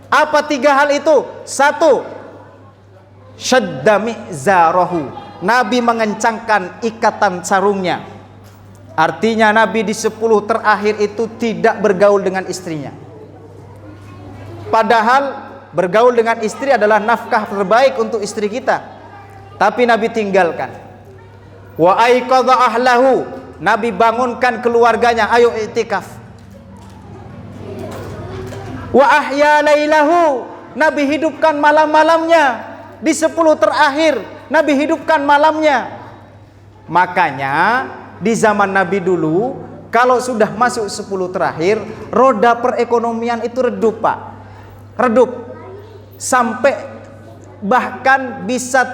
Speaker 1: Apa 3 hal itu? 1, syadda mi'zarahu. Nabi mengencangkan ikatan sarungnya. Artinya Nabi di 10 terakhir itu tidak bergaul dengan istrinya. Padahal bergaul dengan istri adalah nafkah terbaik untuk istri kita, tapi Nabi tinggalkan. Wa aiqadha ahlahu, Nabi bangunkan keluarganya, ayo iktikaf. Wa ahya lailahu, Nabi hidupkan malam-malamnya. Di 10 terakhir Nabi hidupkan malamnya. Makanya di zaman Nabi dulu, kalau sudah masuk 10 terakhir, roda perekonomian itu redup, Pak. Redup. Sampai bahkan bisa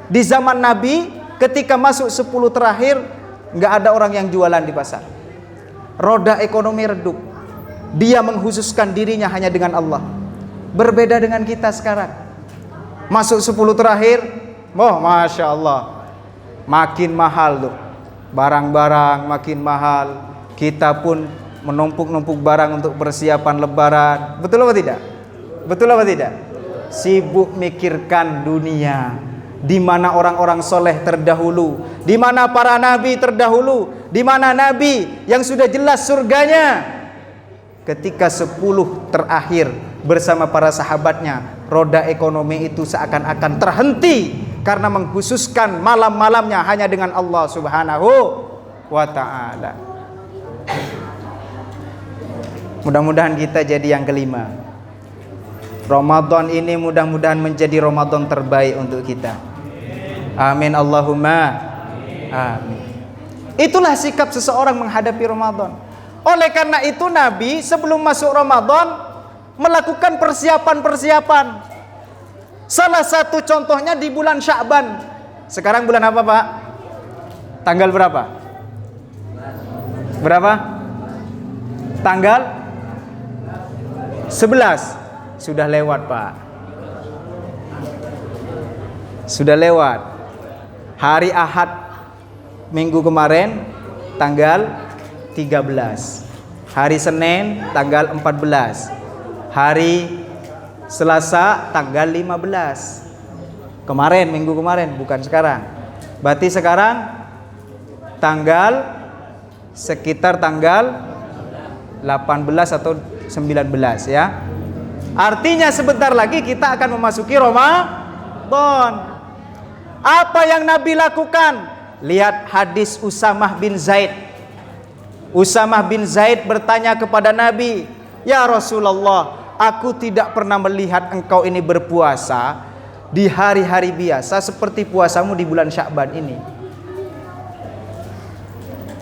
Speaker 1: di zaman Nabi ketika masuk 10 terakhir nggak ada orang yang jualan di pasar. Roda ekonomi redup. Dia mengkhususkan dirinya hanya dengan Allah. Berbeda dengan kita sekarang. Masuk 10 terakhir Oh, Masya Allah. Makin mahal tuh. Barang-barang makin mahal. Kita pun menumpuk-numpuk barang untuk persiapan lebaran. Betul apa tidak? Betul apa tidak? Sibuk mikirkan dunia. Di mana orang-orang soleh terdahulu, di mana para nabi terdahulu, di mana nabi yang sudah jelas surganya. Ketika 10 terakhir bersama para sahabatnya, roda ekonomi itu seakan-akan terhenti karena mengkhususkan malam-malamnya hanya dengan Allah Subhanahu wa ta'ala. Mudah-mudahan kita jadi yang kelima. Ramadan ini mudah-mudahan menjadi Ramadan terbaik untuk kita. Amin Allahumma amin. Itulah sikap seseorang menghadapi Ramadan. Oleh karena itu Nabi sebelum masuk Ramadan melakukan persiapan-persiapan. Salah satu contohnya di bulan Sya'ban. Sekarang bulan apa, Pak? Tanggal berapa? Berapa? Tanggal 11. Sudah lewat, Pak. Sudah lewat. Hari Ahad minggu kemarin tanggal 13. Hari Senin tanggal 14. Hari Selasa tanggal 15. Kemarin, minggu kemarin, bukan sekarang. Berarti sekarang sekitar tanggal 18 atau 19 ya. Artinya sebentar lagi kita akan memasuki Ramadan. Apa yang Nabi lakukan? Lihat hadis Usamah bin Zaid. Usamah bin Zaid bertanya kepada Nabi, "Ya Rasulullah, aku tidak pernah melihat engkau ini berpuasa di hari-hari biasa seperti puasamu di bulan Sya'ban ini."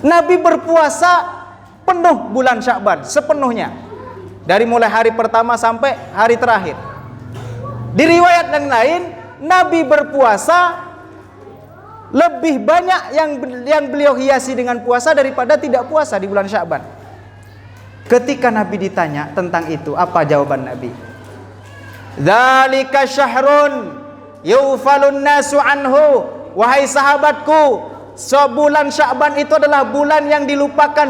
Speaker 1: Nabi berpuasa penuh bulan Sya'ban, sepenuhnya. Dari mulai hari pertama sampai hari terakhir. Di riwayat yang lain, Nabi berpuasa lebih banyak yang beliau hiasi dengan puasa daripada tidak puasa di bulan Sya'ban. Ketika Nabi ditanya tentang itu, apa jawaban Nabi? "Dzalika syahrun yufalun nasu anhu." Wahai sahabatku, sebulan Sya'ban itu adalah bulan yang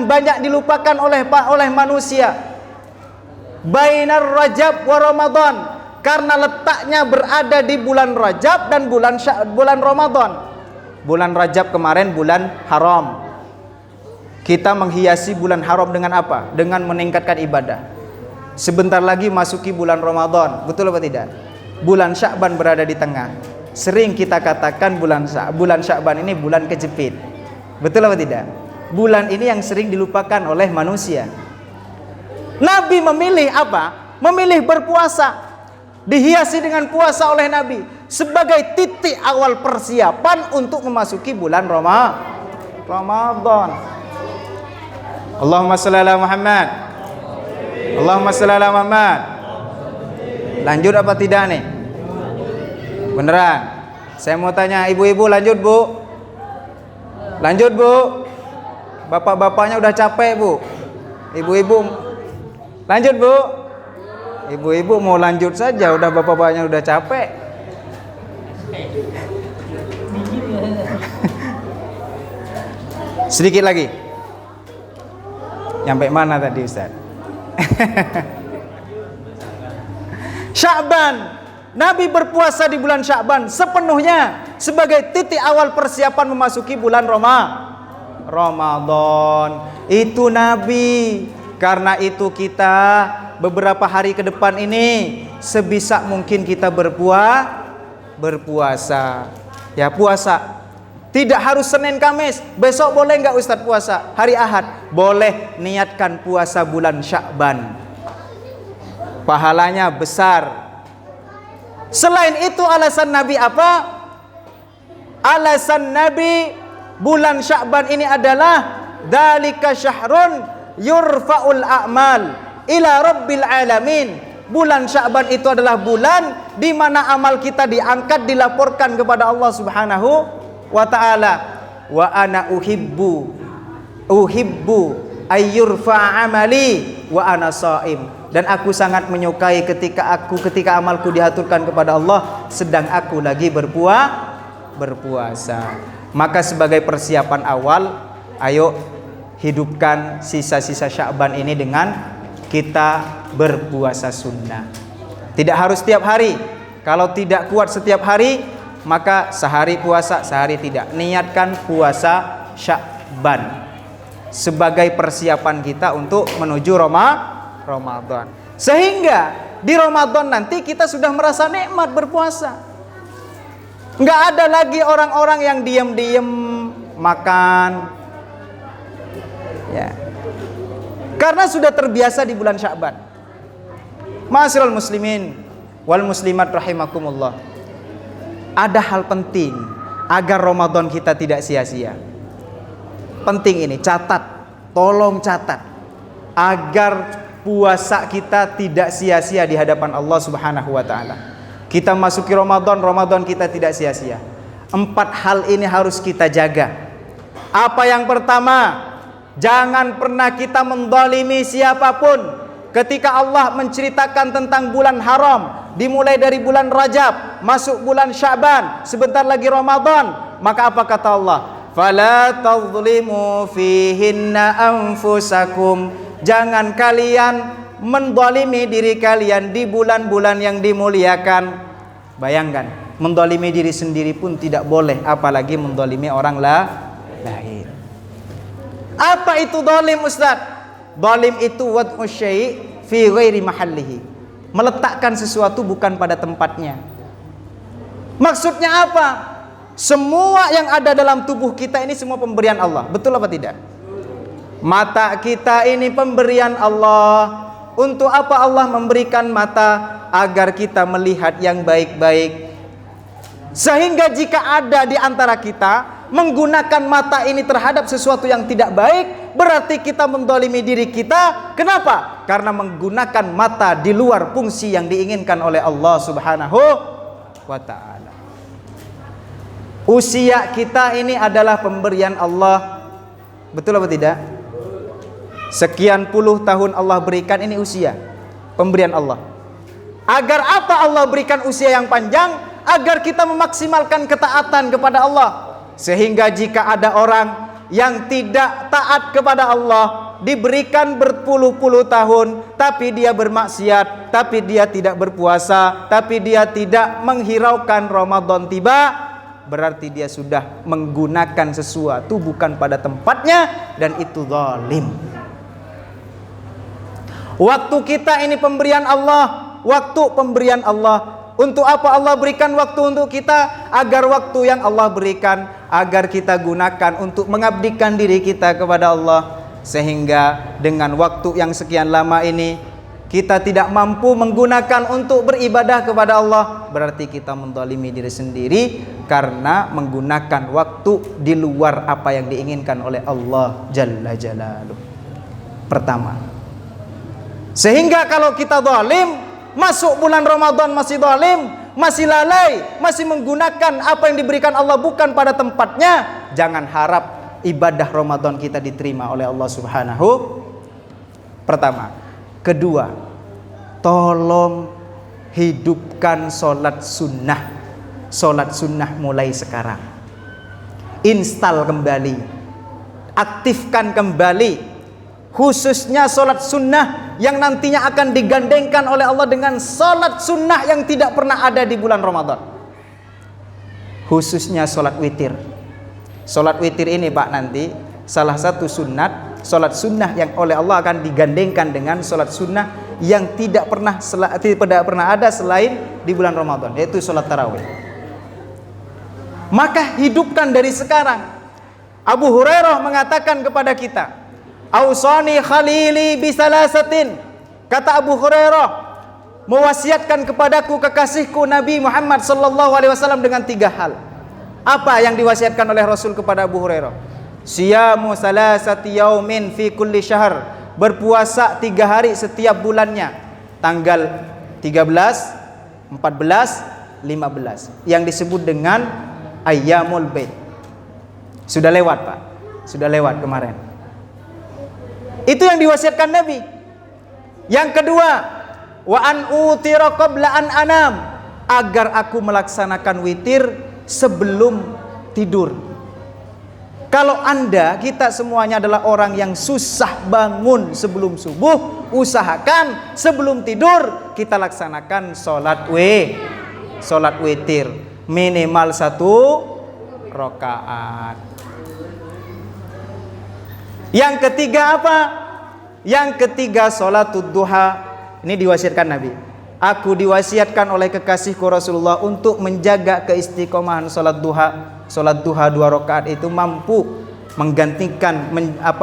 Speaker 1: banyak dilupakan oleh manusia. Bainar Rajab wa Ramadan, karena letaknya berada di bulan Rajab dan bulan Ramadan. Bulan Rajab kemarin bulan haram. Kita menghiasi bulan haram dengan apa? Dengan meningkatkan ibadah. Sebentar lagi masuki bulan Ramadan. Betul apa tidak? Bulan Sya'ban berada di tengah. Sering kita katakan bulan Sya'ban ini bulan kejepit. Betul apa tidak? Bulan ini yang sering dilupakan oleh manusia. Nabi memilih apa? Memilih berpuasa. Dihiasi dengan puasa oleh Nabi sebagai titik awal persiapan untuk memasuki bulan Ramadan. Allahumma shalli ala Muhammad. Allahumma shalli ala Muhammad. Lanjut apa tidak nih? Beneran? Saya mau tanya ibu-ibu, lanjut Bu? Lanjut Bu? Bapak-bapaknya udah capek Bu? Ibu-ibu lanjut Bu? Ibu-ibu mau lanjut saja, udah bapak-bapaknya udah capek. Sedikit lagi. Nyampe mana tadi Ustaz? Sya'ban. Nabi berpuasa di bulan Sya'ban sepenuhnya sebagai titik awal persiapan memasuki bulan Ramadan. Itu Nabi. Karena itu kita beberapa hari ke depan ini sebisa mungkin kita berpuasa. Ya, puasa. Tidak harus Senin Kamis. Besok boleh enggak Ustadz puasa? Hari Ahad boleh, niatkan puasa bulan Sya'ban. Pahalanya besar. Selain itu alasan Nabi apa? Alasan Nabi bulan Sya'ban ini adalah dzalika syahrun yurfa'ul a'mal ila rabbil alamin. Bulan Sya'ban itu adalah bulan di mana amal kita diangkat, dilaporkan kepada Allah Subhanahu wa ta'ala. Wa ana uhibbu ayyurfa amali wa ana shaim. Dan aku sangat menyukai ketika amalku dihaturkan kepada Allah sedang aku lagi berpuasa. Maka sebagai persiapan awal, ayo hidupkan sisa-sisa Sya'ban ini dengan kita berpuasa sunnah. Tidak harus setiap hari. Kalau tidak kuat setiap hari, maka sehari puasa, sehari tidak. Niatkan puasa Sya'ban sebagai persiapan kita untuk menuju Ramadan. Sehingga di Ramadan nanti kita sudah merasa nikmat berpuasa. Nggak ada lagi orang-orang yang diam-diam makan, ya, karena sudah terbiasa di bulan Sya'ban. Ma'asyiral muslimin wal muslimat rahimakumullah. Ada hal penting agar Ramadan kita tidak sia-sia. Penting ini, catat, tolong catat, agar puasa kita tidak sia-sia di hadapan Allah Subhanahu wa taala. Kita masuki Ramadan kita tidak sia-sia. 4 hal ini harus kita jaga. Apa yang pertama? Jangan pernah kita mendolimi siapapun. Ketika Allah menceritakan tentang bulan haram, dimulai dari bulan Rajab, masuk bulan Sya'ban, sebentar lagi Ramadan, maka apa kata Allah? Fala tadzlimu fihinna anfusakum. Jangan kalian mendolimi diri kalian di bulan-bulan yang dimuliakan. Bayangkan, mendolimi diri sendiri pun tidak boleh, apalagi mendolimi orang lain. Apa itu dolim, Ustaz? Dolim itu wad'u syai' fi ghairi mahallihi, meletakkan sesuatu bukan pada tempatnya. Maksudnya apa? Semua yang ada dalam tubuh kita ini semua pemberian Allah, betul apa tidak? Mata kita ini pemberian Allah. Untuk apa Allah memberikan mata? Agar kita melihat yang baik-baik. Sehingga jika ada di antara kita menggunakan mata ini terhadap sesuatu yang tidak baik, berarti kita mendolimi diri kita. Kenapa? Karena menggunakan mata di luar fungsi yang diinginkan oleh Allah Subhanahu wa ta'ala. Usia kita ini adalah pemberian Allah, betul apa tidak? Sekian puluh tahun Allah berikan, ini usia, pemberian Allah. Agar apa Allah berikan usia yang panjang? Agar kita memaksimalkan ketaatan kepada Allah. Sehingga jika ada orang yang tidak taat kepada Allah, diberikan berpuluh-puluh tahun, tapi dia bermaksiat, tapi dia tidak berpuasa, tapi dia tidak menghiraukan Ramadan tiba, berarti dia sudah menggunakan sesuatu bukan pada tempatnya, dan itu zalim. Waktu kita ini pemberian Allah, waktu pemberian Allah. Untuk apa Allah berikan waktu untuk kita? Agar waktu yang Allah berikan, agar kita gunakan untuk mengabdikan diri kita kepada Allah. Sehingga dengan waktu yang sekian lama ini, kita tidak mampu menggunakan untuk beribadah kepada Allah, berarti kita menzalimi diri sendiri karena menggunakan waktu di luar apa yang diinginkan oleh Allah Jalla Jalaluh. Pertama. Sehingga kalau kita zalim, masuk bulan Ramadan masih zalim, masih lalai, masih menggunakan apa yang diberikan Allah bukan pada tempatnya, jangan harap ibadah Ramadan kita diterima oleh Allah Subhanahu. Pertama. Kedua, tolong hidupkan sholat sunnah. Sholat sunnah mulai sekarang. Install kembali, aktifkan kembali, khususnya sholat sunnah yang nantinya akan digandengkan oleh Allah dengan sholat sunnah yang tidak pernah ada di bulan Ramadan. Khususnya sholat witir. Sholat witir ini Pak, nanti salah satu sunat, sholat sunnah yang oleh Allah akan digandengkan dengan sholat sunnah yang tidak pernah ada selain di bulan Ramadan, yaitu sholat tarawih. Maka hidupkan dari sekarang. Abu Hurairah mengatakan kepada kita, Ausani khalili bisalasatin. Kata Abu Hurairah, mewasiatkan kepadaku kekasihku Nabi Muhammad sallallahu alaihi wasallam dengan 3 hal. Apa yang diwasiatkan oleh Rasul kepada Abu Hurairah? Siyamu salasati yaumin fi kulli syahr. Berpuasa 3 hari setiap bulannya. Tanggal 13, 14, 15. Yang disebut dengan Ayyamul Bait. Sudah lewat Pak. Sudah lewat kemarin. Itu yang diwasiatkan Nabi. Yang kedua, wa an utira qabla an anam, agar aku melaksanakan witir sebelum tidur. Kalau Anda, kita semuanya adalah orang yang susah bangun sebelum subuh, usahakan sebelum tidur kita laksanakan sholat witir minimal 1 rakaat. Yang ketiga apa? Yang ketiga sholatud duha. Ini diwasiatkan Nabi. Aku diwasiatkan oleh kekasihku Rasulullah untuk menjaga keistiqomahan sholat duha. Sholat duha 2 rakaat itu mampu menggantikan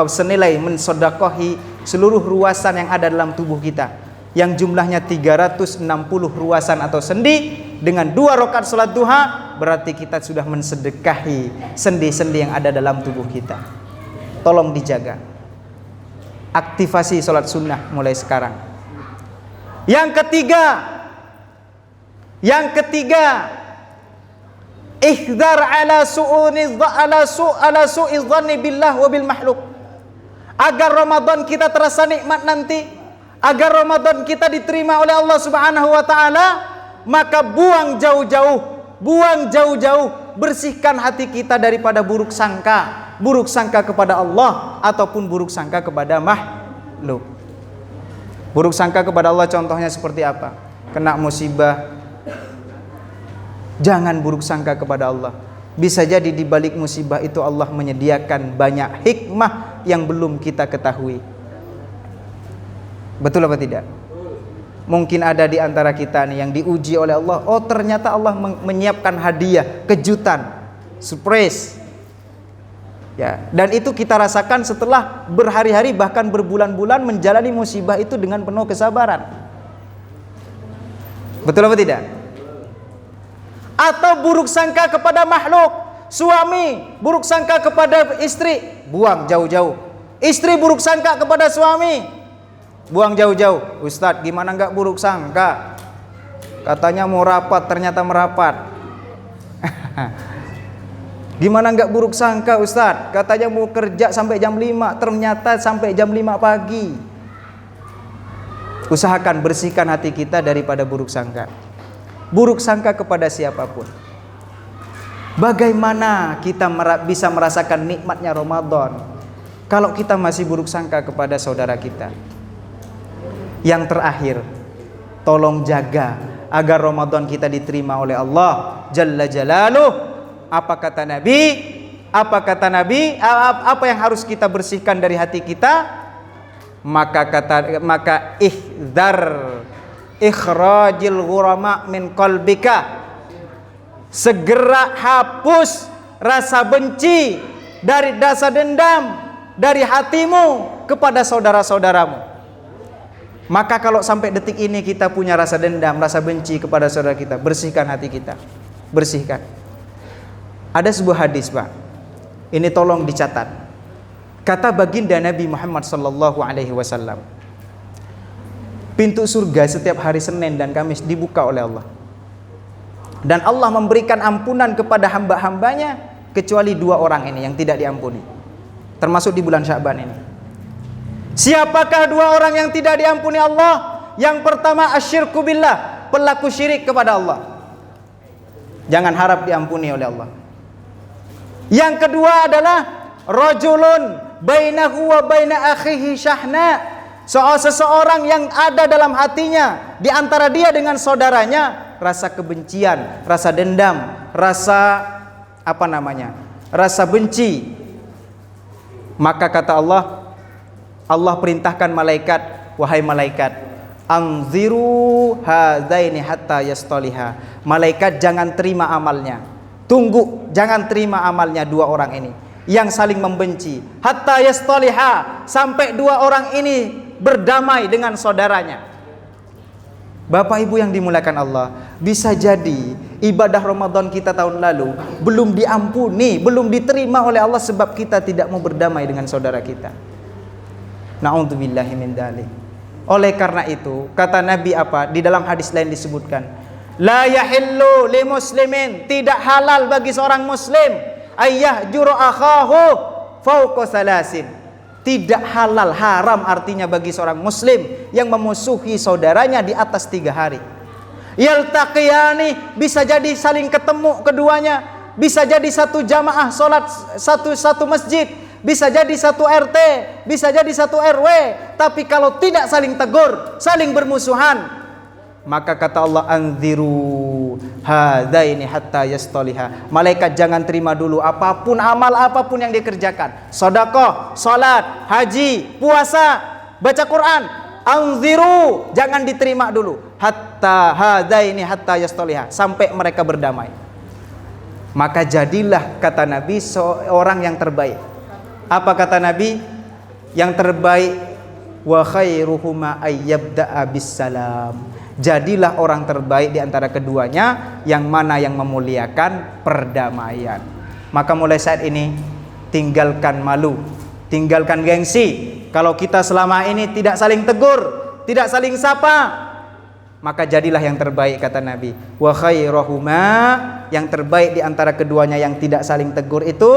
Speaker 1: senilai mensodakohi seluruh ruasan yang ada dalam tubuh kita, yang jumlahnya 360 ruasan atau sendi. Dengan 2 rakaat sholat duha berarti kita sudah mensedekahi sendi-sendi yang ada dalam tubuh kita. Tolong dijaga. Aktivasi sholat sunnah mulai sekarang. Yang ketiga, ihdar ala su'i dhanni billah wa bil makhluk. Agar Ramadan kita terasa nikmat nanti, agar Ramadan kita diterima oleh Allah Subhanahu wa taala, maka buang jauh-jauh, bersihkan hati kita daripada buruk sangka kepada Allah ataupun buruk sangka kepada makhluk. Buruk sangka kepada Allah contohnya seperti apa? Kena musibah, jangan buruk sangka kepada Allah. Bisa jadi di balik musibah itu Allah menyediakan banyak hikmah yang belum kita ketahui. Betul apa tidak? Mungkin ada di antara kita nih yang diuji oleh Allah. Oh, ternyata Allah menyiapkan hadiah, kejutan, surprise. Ya, dan itu kita rasakan setelah berhari-hari bahkan berbulan-bulan menjalani musibah itu dengan penuh kesabaran. Betul apa tidak? Atau buruk sangka kepada makhluk, suami buruk sangka kepada istri, buang jauh-jauh. Istri buruk sangka kepada suami, buang jauh-jauh. Ustadz, gimana enggak buruk sangka? Katanya mau rapat, ternyata merapat. Gimana enggak buruk sangka Ustadz? Katanya mau kerja sampai jam 5, ternyata sampai jam 5 pagi. Usahakan bersihkan hati kita daripada buruk sangka. Buruk sangka kepada siapapun. Bagaimana kita bisa merasakan nikmatnya Ramadan kalau kita masih buruk sangka kepada saudara kita? Yang terakhir, tolong jaga agar Ramadan kita diterima oleh Allah Jalla Jalaluh. Apa kata Nabi? Apa yang harus kita bersihkan dari hati kita? Maka ikhrajil ghurama min qalbika. Segera hapus rasa benci, dari rasa dendam dari hatimu kepada saudara-saudaramu. Maka kalau sampai detik ini kita punya rasa dendam, rasa benci kepada saudara kita, bersihkan hati kita. Bersihkan. Ada sebuah hadis, Pak. Ini tolong dicatat. Kata baginda Nabi Muhammad sallallahu alaihi wasallam, pintu surga setiap hari Senin dan Kamis dibuka oleh Allah. Dan Allah memberikan ampunan kepada hamba-hambanya kecuali 2 orang ini yang tidak diampuni. Termasuk di bulan Sya'ban ini. Siapakah 2 orang yang tidak diampuni Allah? Yang pertama asyirku billah, pelaku syirik kepada Allah. Jangan harap diampuni oleh Allah. Yang kedua adalah rajulun bainahu wa baina akhihi syahna. Seseorang yang ada dalam hatinya di antara dia dengan saudaranya rasa kebencian, rasa dendam, rasa rasa benci. Maka kata Allah perintahkan malaikat, wahai malaikat, anziru hadaini hatta yastaliha. Malaikat jangan terima amalnya. Tunggu, jangan terima amalnya 2 orang ini yang saling membenci. Hatta yastaliha, sampai 2 orang ini berdamai dengan saudaranya. Bapak Ibu yang dimuliakan Allah, bisa jadi ibadah Ramadan kita tahun lalu belum diampuni, belum diterima oleh Allah sebab kita tidak mau berdamai dengan saudara kita. Na'udzubillahi min dzalik. Oleh karena itu, kata Nabi di dalam hadis lain disebutkan, la yahillu li muslimin, tidak halal bagi seorang muslim ayyahjuru akhahu fawqa salasin. Tidak halal, haram artinya bagi seorang muslim yang memusuhi saudaranya di atas 3 hari. Yaltaqiyani, bisa jadi saling ketemu keduanya, bisa jadi satu jamaah sholat satu masjid, bisa jadi satu RT, bisa jadi satu RW, tapi kalau tidak saling tegur, saling bermusuhan, maka kata Allah, anziru hadaini hatta yastaliha. Malaikat jangan terima dulu apapun amal apapun yang dikerjakan, sedekah, salat, haji, puasa, baca Quran, anziru, jangan diterima dulu, hatta hadaini hatta yastaliha, sampai mereka berdamai. Maka jadilah, kata Nabi, seorang yang terbaik. Apa kata Nabi? Yang terbaik, wa khairuhuma ayyabda'a bisalam. Jadilah orang terbaik di antara keduanya, yang mana yang memuliakan perdamaian. Maka mulai saat ini tinggalkan malu, tinggalkan gengsi. Kalau kita selama ini tidak saling tegur, tidak saling sapa, maka jadilah yang terbaik, kata Nabi. Wa khairuhuma, yang terbaik di antara keduanya yang tidak saling tegur itu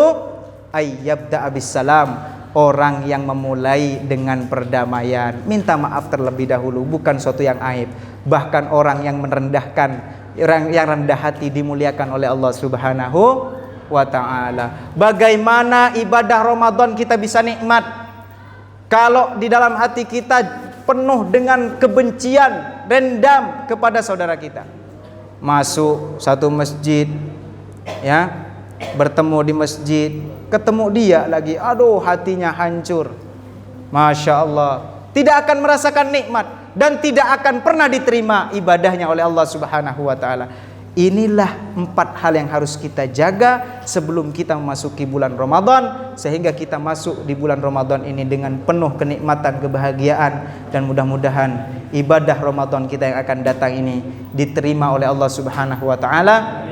Speaker 1: ayyabda'a bisalam, orang yang memulai dengan perdamaian. Minta maaf terlebih dahulu bukan suatu yang aib. Bahkan orang yang merendahkan, orang yang rendah hati dimuliakan oleh Allah Subhanahu wa ta'ala. Bagaimana ibadah Ramadan kita bisa nikmat kalau di dalam hati kita penuh dengan kebencian, dendam kepada saudara kita? Masuk satu masjid, ya, bertemu di masjid, ketemu dia lagi, aduh hatinya hancur. Masya Allah, tidak akan merasakan nikmat dan tidak akan pernah diterima ibadahnya oleh Allah Subhanahu wa ta'ala. Inilah 4 hal yang harus kita jaga sebelum kita memasuki bulan Ramadan, sehingga kita masuk di bulan Ramadan ini dengan penuh kenikmatan, kebahagiaan, dan mudah-mudahan ibadah Ramadan kita yang akan datang ini diterima oleh Allah Subhanahu wa ta'ala.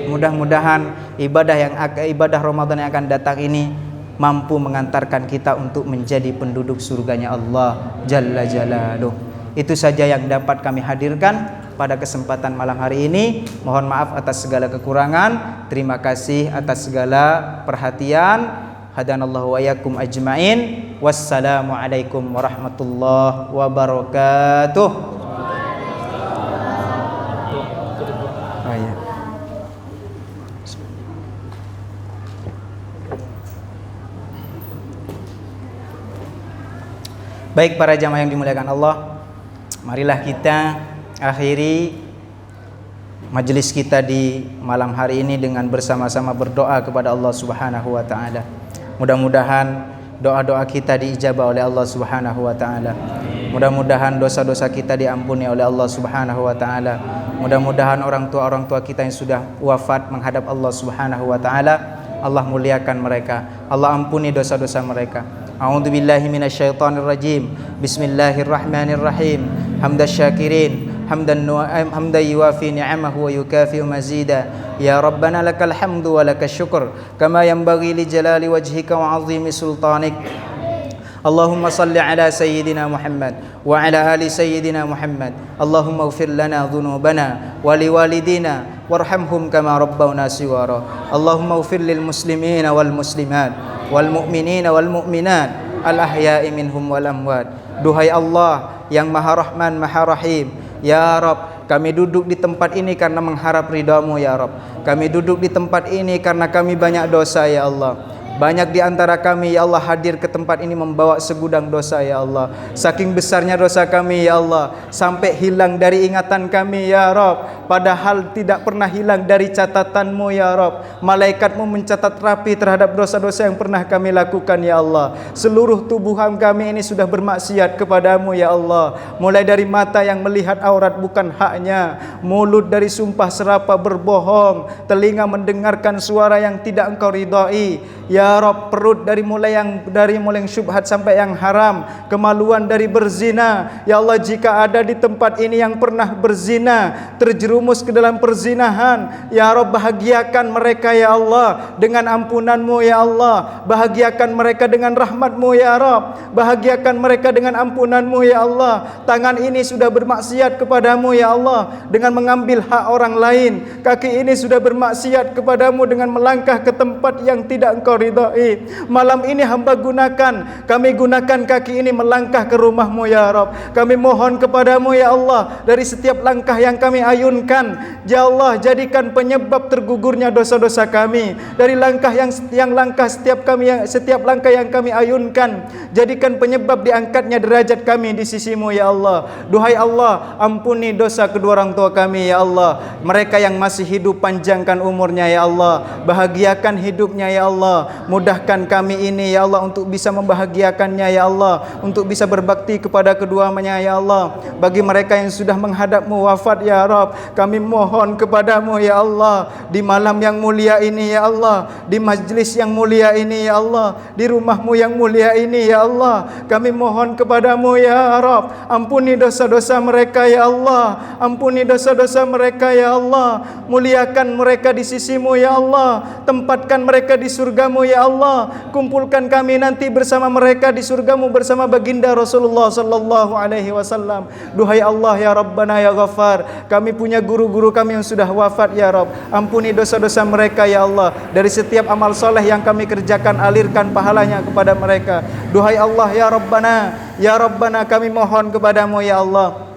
Speaker 1: Mudah-mudahan ibadah Ramadan yang akan datang ini mampu mengantarkan kita untuk menjadi penduduk surganya Allah Jalla Jalaluh. Itu saja yang dapat kami hadirkan pada kesempatan malam hari ini. Mohon maaf atas segala kekurangan. Terima kasih atas segala perhatian. Hadanallahu wa iyyakum ajmain. Wassalamualaikum warahmatullahi wabarakatuh. Oh, ya. Baik para jamaah yang dimuliakan Allah, marilah kita akhiri majelis kita di malam hari ini dengan bersama-sama berdoa kepada Allah Subhanahu wa ta'ala. Mudah-mudahan doa-doa kita diijabah oleh Allah Subhanahu wa ta'ala. Mudah-mudahan dosa-dosa kita diampuni oleh Allah Subhanahu wa ta'ala. Mudah-mudahan orang tua kita yang sudah wafat menghadap Allah Subhanahu wa ta'ala, Allah muliakan mereka, Allah ampuni dosa-dosa mereka. A'udzu billahi minasyaitonir rajim. Bismillahirrahmanirrahim. Hamdasy syakirin, hamdan yuwafi ni'amahu wa yukafi mazida. Ya Rabbana lakal hamdu wa lakas syukur kama yanbaghi li jalali wajhika wa 'azimi sultanik. Allahumma salli ala sayyidina Muhammad wa ala ali sayyidina Muhammad. Allahumma ighfir lana dhunubana wa liwalidina warhamhum kama rabbawna shighara. Allahumma ighfir lil muslimina wal muslimat wal mu'minina wal mu'minat al ahya'i minhum wal amwat. Duhai Allah yang Maha Rahman Maha Rahim, ya Rabb, kami duduk di tempat ini karena mengharap ridha-Mu ya Rabb. Kami duduk di tempat ini karena kami banyak dosa ya Allah. Banyak di antara kami ya Allah hadir ke tempat ini membawa segudang dosa ya Allah. Saking besarnya dosa kami ya Allah, sampai hilang dari ingatan kami ya Rabb, padahal tidak pernah hilang dari catatan-Mu ya Rabb. Malaikat-Mu mencatat rapi terhadap dosa-dosa yang pernah kami lakukan ya Allah. Seluruh tubuh kami ini sudah bermaksiat kepada-Mu ya Allah. Mulai dari mata yang melihat aurat bukan haknya, mulut dari sumpah serapa berbohong, telinga mendengarkan suara yang tidak Engkau ridhai ya Rabb, perut dari mulai yang syubhat sampai yang haram, kemaluan dari berzina ya Allah. Jika ada di tempat ini yang pernah berzina, terjerumus ke dalam perzinahan ya Rabb, bahagiakan mereka ya Allah dengan ampunan-Mu ya Allah. Bahagiakan mereka dengan rahmat-Mu ya Rabb. Bahagiakan mereka dengan ampunan-Mu ya Allah. Tangan ini sudah bermaksiat kepada-Mu ya Allah dengan mengambil hak orang lain. Kaki ini sudah bermaksiat kepada-Mu dengan melangkah ke tempat yang tidak Engkau ridhai ridai. Malam ini hamba kami gunakan kaki ini melangkah ke rumah-Mu ya Rabb. Kami mohon kepadamu ya Allah, dari setiap langkah yang kami ayunkan, ya Allah, jadikan penyebab tergugurnya dosa-dosa kami. Dari langkah setiap langkah yang kami ayunkan, jadikan penyebab diangkatnya derajat kami di sisi-Mu ya Allah. Duhai Allah, ampuni dosa kedua orang tua kami ya Allah. Mereka yang masih hidup, panjangkan umurnya ya Allah, bahagiakan hidupnya ya Allah. Mudahkan kami ini ya Allah untuk bisa membahagiakannya ya Allah, untuk bisa berbakti kepada keduanya ya Allah. Bagi mereka yang sudah menghadap-Mu wafat ya Rabb, kami mohon kepadamu ya Allah, di malam yang mulia ini ya Allah, di majlis yang mulia ini ya Allah, di rumah-Mu yang mulia ini ya Allah, kami mohon kepadamu ya Rabb, ampuni dosa-dosa mereka ya Allah, ampuni dosa-dosa mereka ya Allah. Muliakan mereka di sisi-Mu ya Allah, tempatkan mereka di surga-Mu ya Allah. Kumpulkan kami nanti bersama mereka di surga-Mu bersama baginda Rasulullah sallallahu alaihi wasallam. Duhai Allah ya Rabbana ya Ghaffar, kami punya guru-guru kami yang sudah wafat ya Rabb, ampuni dosa-dosa mereka ya Allah. Dari setiap amal soleh yang kami kerjakan, alirkan pahalanya kepada mereka. Duhai Allah ya Rabbana, kami mohon kepadamu ya Allah,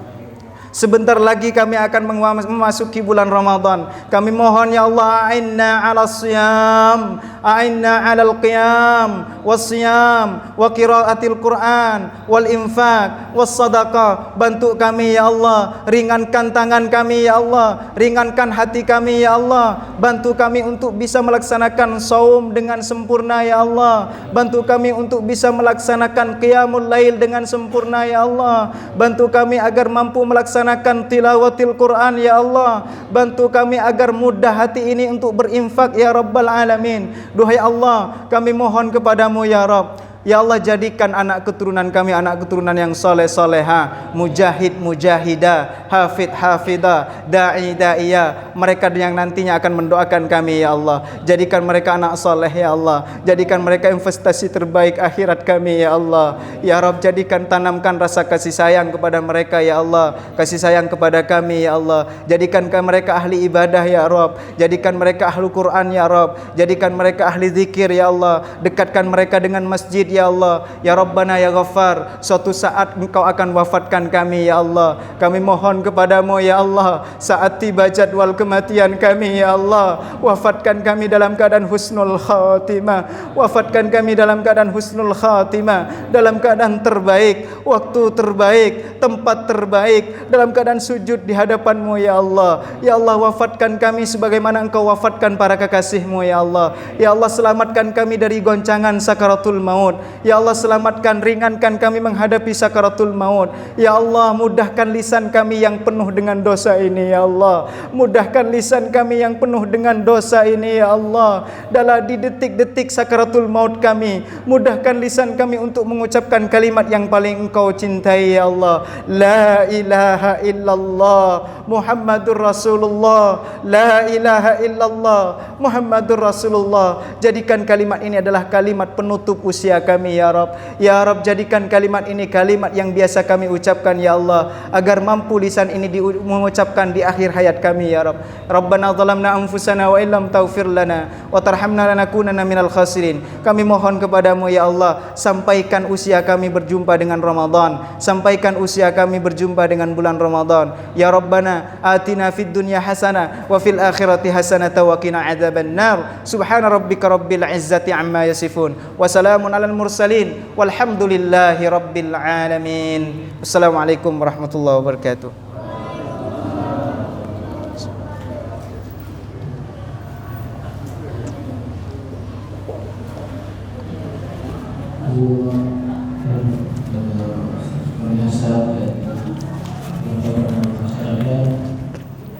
Speaker 1: sebentar lagi kami akan memasuki bulan Ramadan. Kami mohon ya Allah, a'inna 'ala siyam, a'inna 'alal qiyam wassiyam wa qiraatil Quran wal infaq was sadaqah. Bantu kami ya Allah, ringankan tangan kami ya Allah, ringankan hati kami ya Allah. Bantu kami untuk bisa melaksanakan saum dengan sempurna ya Allah. Bantu kami untuk bisa melaksanakan qiyamul lail dengan sempurna ya Allah. Bantu kami agar mampu melaksanakan tilawatil Quran ya Allah. Bantu kami agar mudah hati ini untuk berinfak ya Rabbal Alamin. Duhai Allah, kami mohon kepadamu ya Rabb, ya Allah, jadikan anak keturunan kami anak keturunan yang soleh soleha, mujahid mujahidah, hafid hafidah, da'i da'iyah. Mereka yang nantinya akan mendoakan kami ya Allah. Jadikan mereka anak soleh ya Allah. Jadikan mereka investasi terbaik akhirat kami ya Allah. Ya Rabb, jadikan, tanamkan rasa kasih sayang kepada mereka ya Allah, kasih sayang kepada kami ya Allah. Jadikan mereka ahli ibadah ya Rabb. Jadikan mereka ahli Quran ya Rabb. Jadikan mereka ahli zikir ya Allah. Dekatkan mereka dengan masjid ya Allah. Ya Rabbana ya Ghaffar, suatu saat Engkau akan wafatkan kami ya Allah. Kami mohon kepadamu ya Allah, saat tiba jadwal kematian kami ya Allah, wafatkan kami dalam keadaan husnul khatimah. Wafatkan kami dalam keadaan husnul khatimah, dalam keadaan terbaik, waktu terbaik, tempat terbaik, dalam keadaan sujud di hadapan-Mu ya Allah. Ya Allah, wafatkan kami sebagaimana Engkau wafatkan para kekasih-Mu ya Allah. Ya Allah, selamatkan kami dari goncangan sakaratul maut. Ya Allah, selamatkan, ringankan kami menghadapi sakaratul maut. Ya Allah, mudahkan lisan kami yang penuh dengan dosa ini ya Allah. Mudahkan lisan kami yang penuh dengan dosa ini ya Allah. Dalam di detik-detik sakaratul maut kami, mudahkan lisan kami untuk mengucapkan kalimat yang paling Engkau cintai ya Allah. La ilaha illallah Muhammadur Rasulullah. La ilaha illallah Muhammadur Rasulullah. Jadikan kalimat ini adalah kalimat penutup usia kami ya Rabb. Ya Rabb, jadikan kalimat ini kalimat yang biasa kami ucapkan ya Allah, agar mampu lisan ini mengucapkan di akhir hayat kami ya Rabb. Rabbana zalamna anfusana wa illam taghfir lana wa tarhamna lanakunanna minal khasirin. Kami mohon kepadamu ya Allah, sampaikan usia kami berjumpa dengan Ramadan, sampaikan usia kami berjumpa dengan bulan Ramadan. Ya Rabbana atina fid dunya hasanah wa fil akhirati hasanah wa qina adzaban nar. Subhana rabbika rabbil izzati amma yasifun wa salamun alal mursalin walhamdulillahi rabbil alamin. Assalamualaikum warahmatullahi wabarakatuh.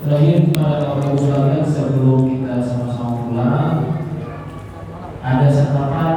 Speaker 2: Terakhir kepada Bapak Ibu sekalian, sebelum kita sama-sama pulang, ada catatan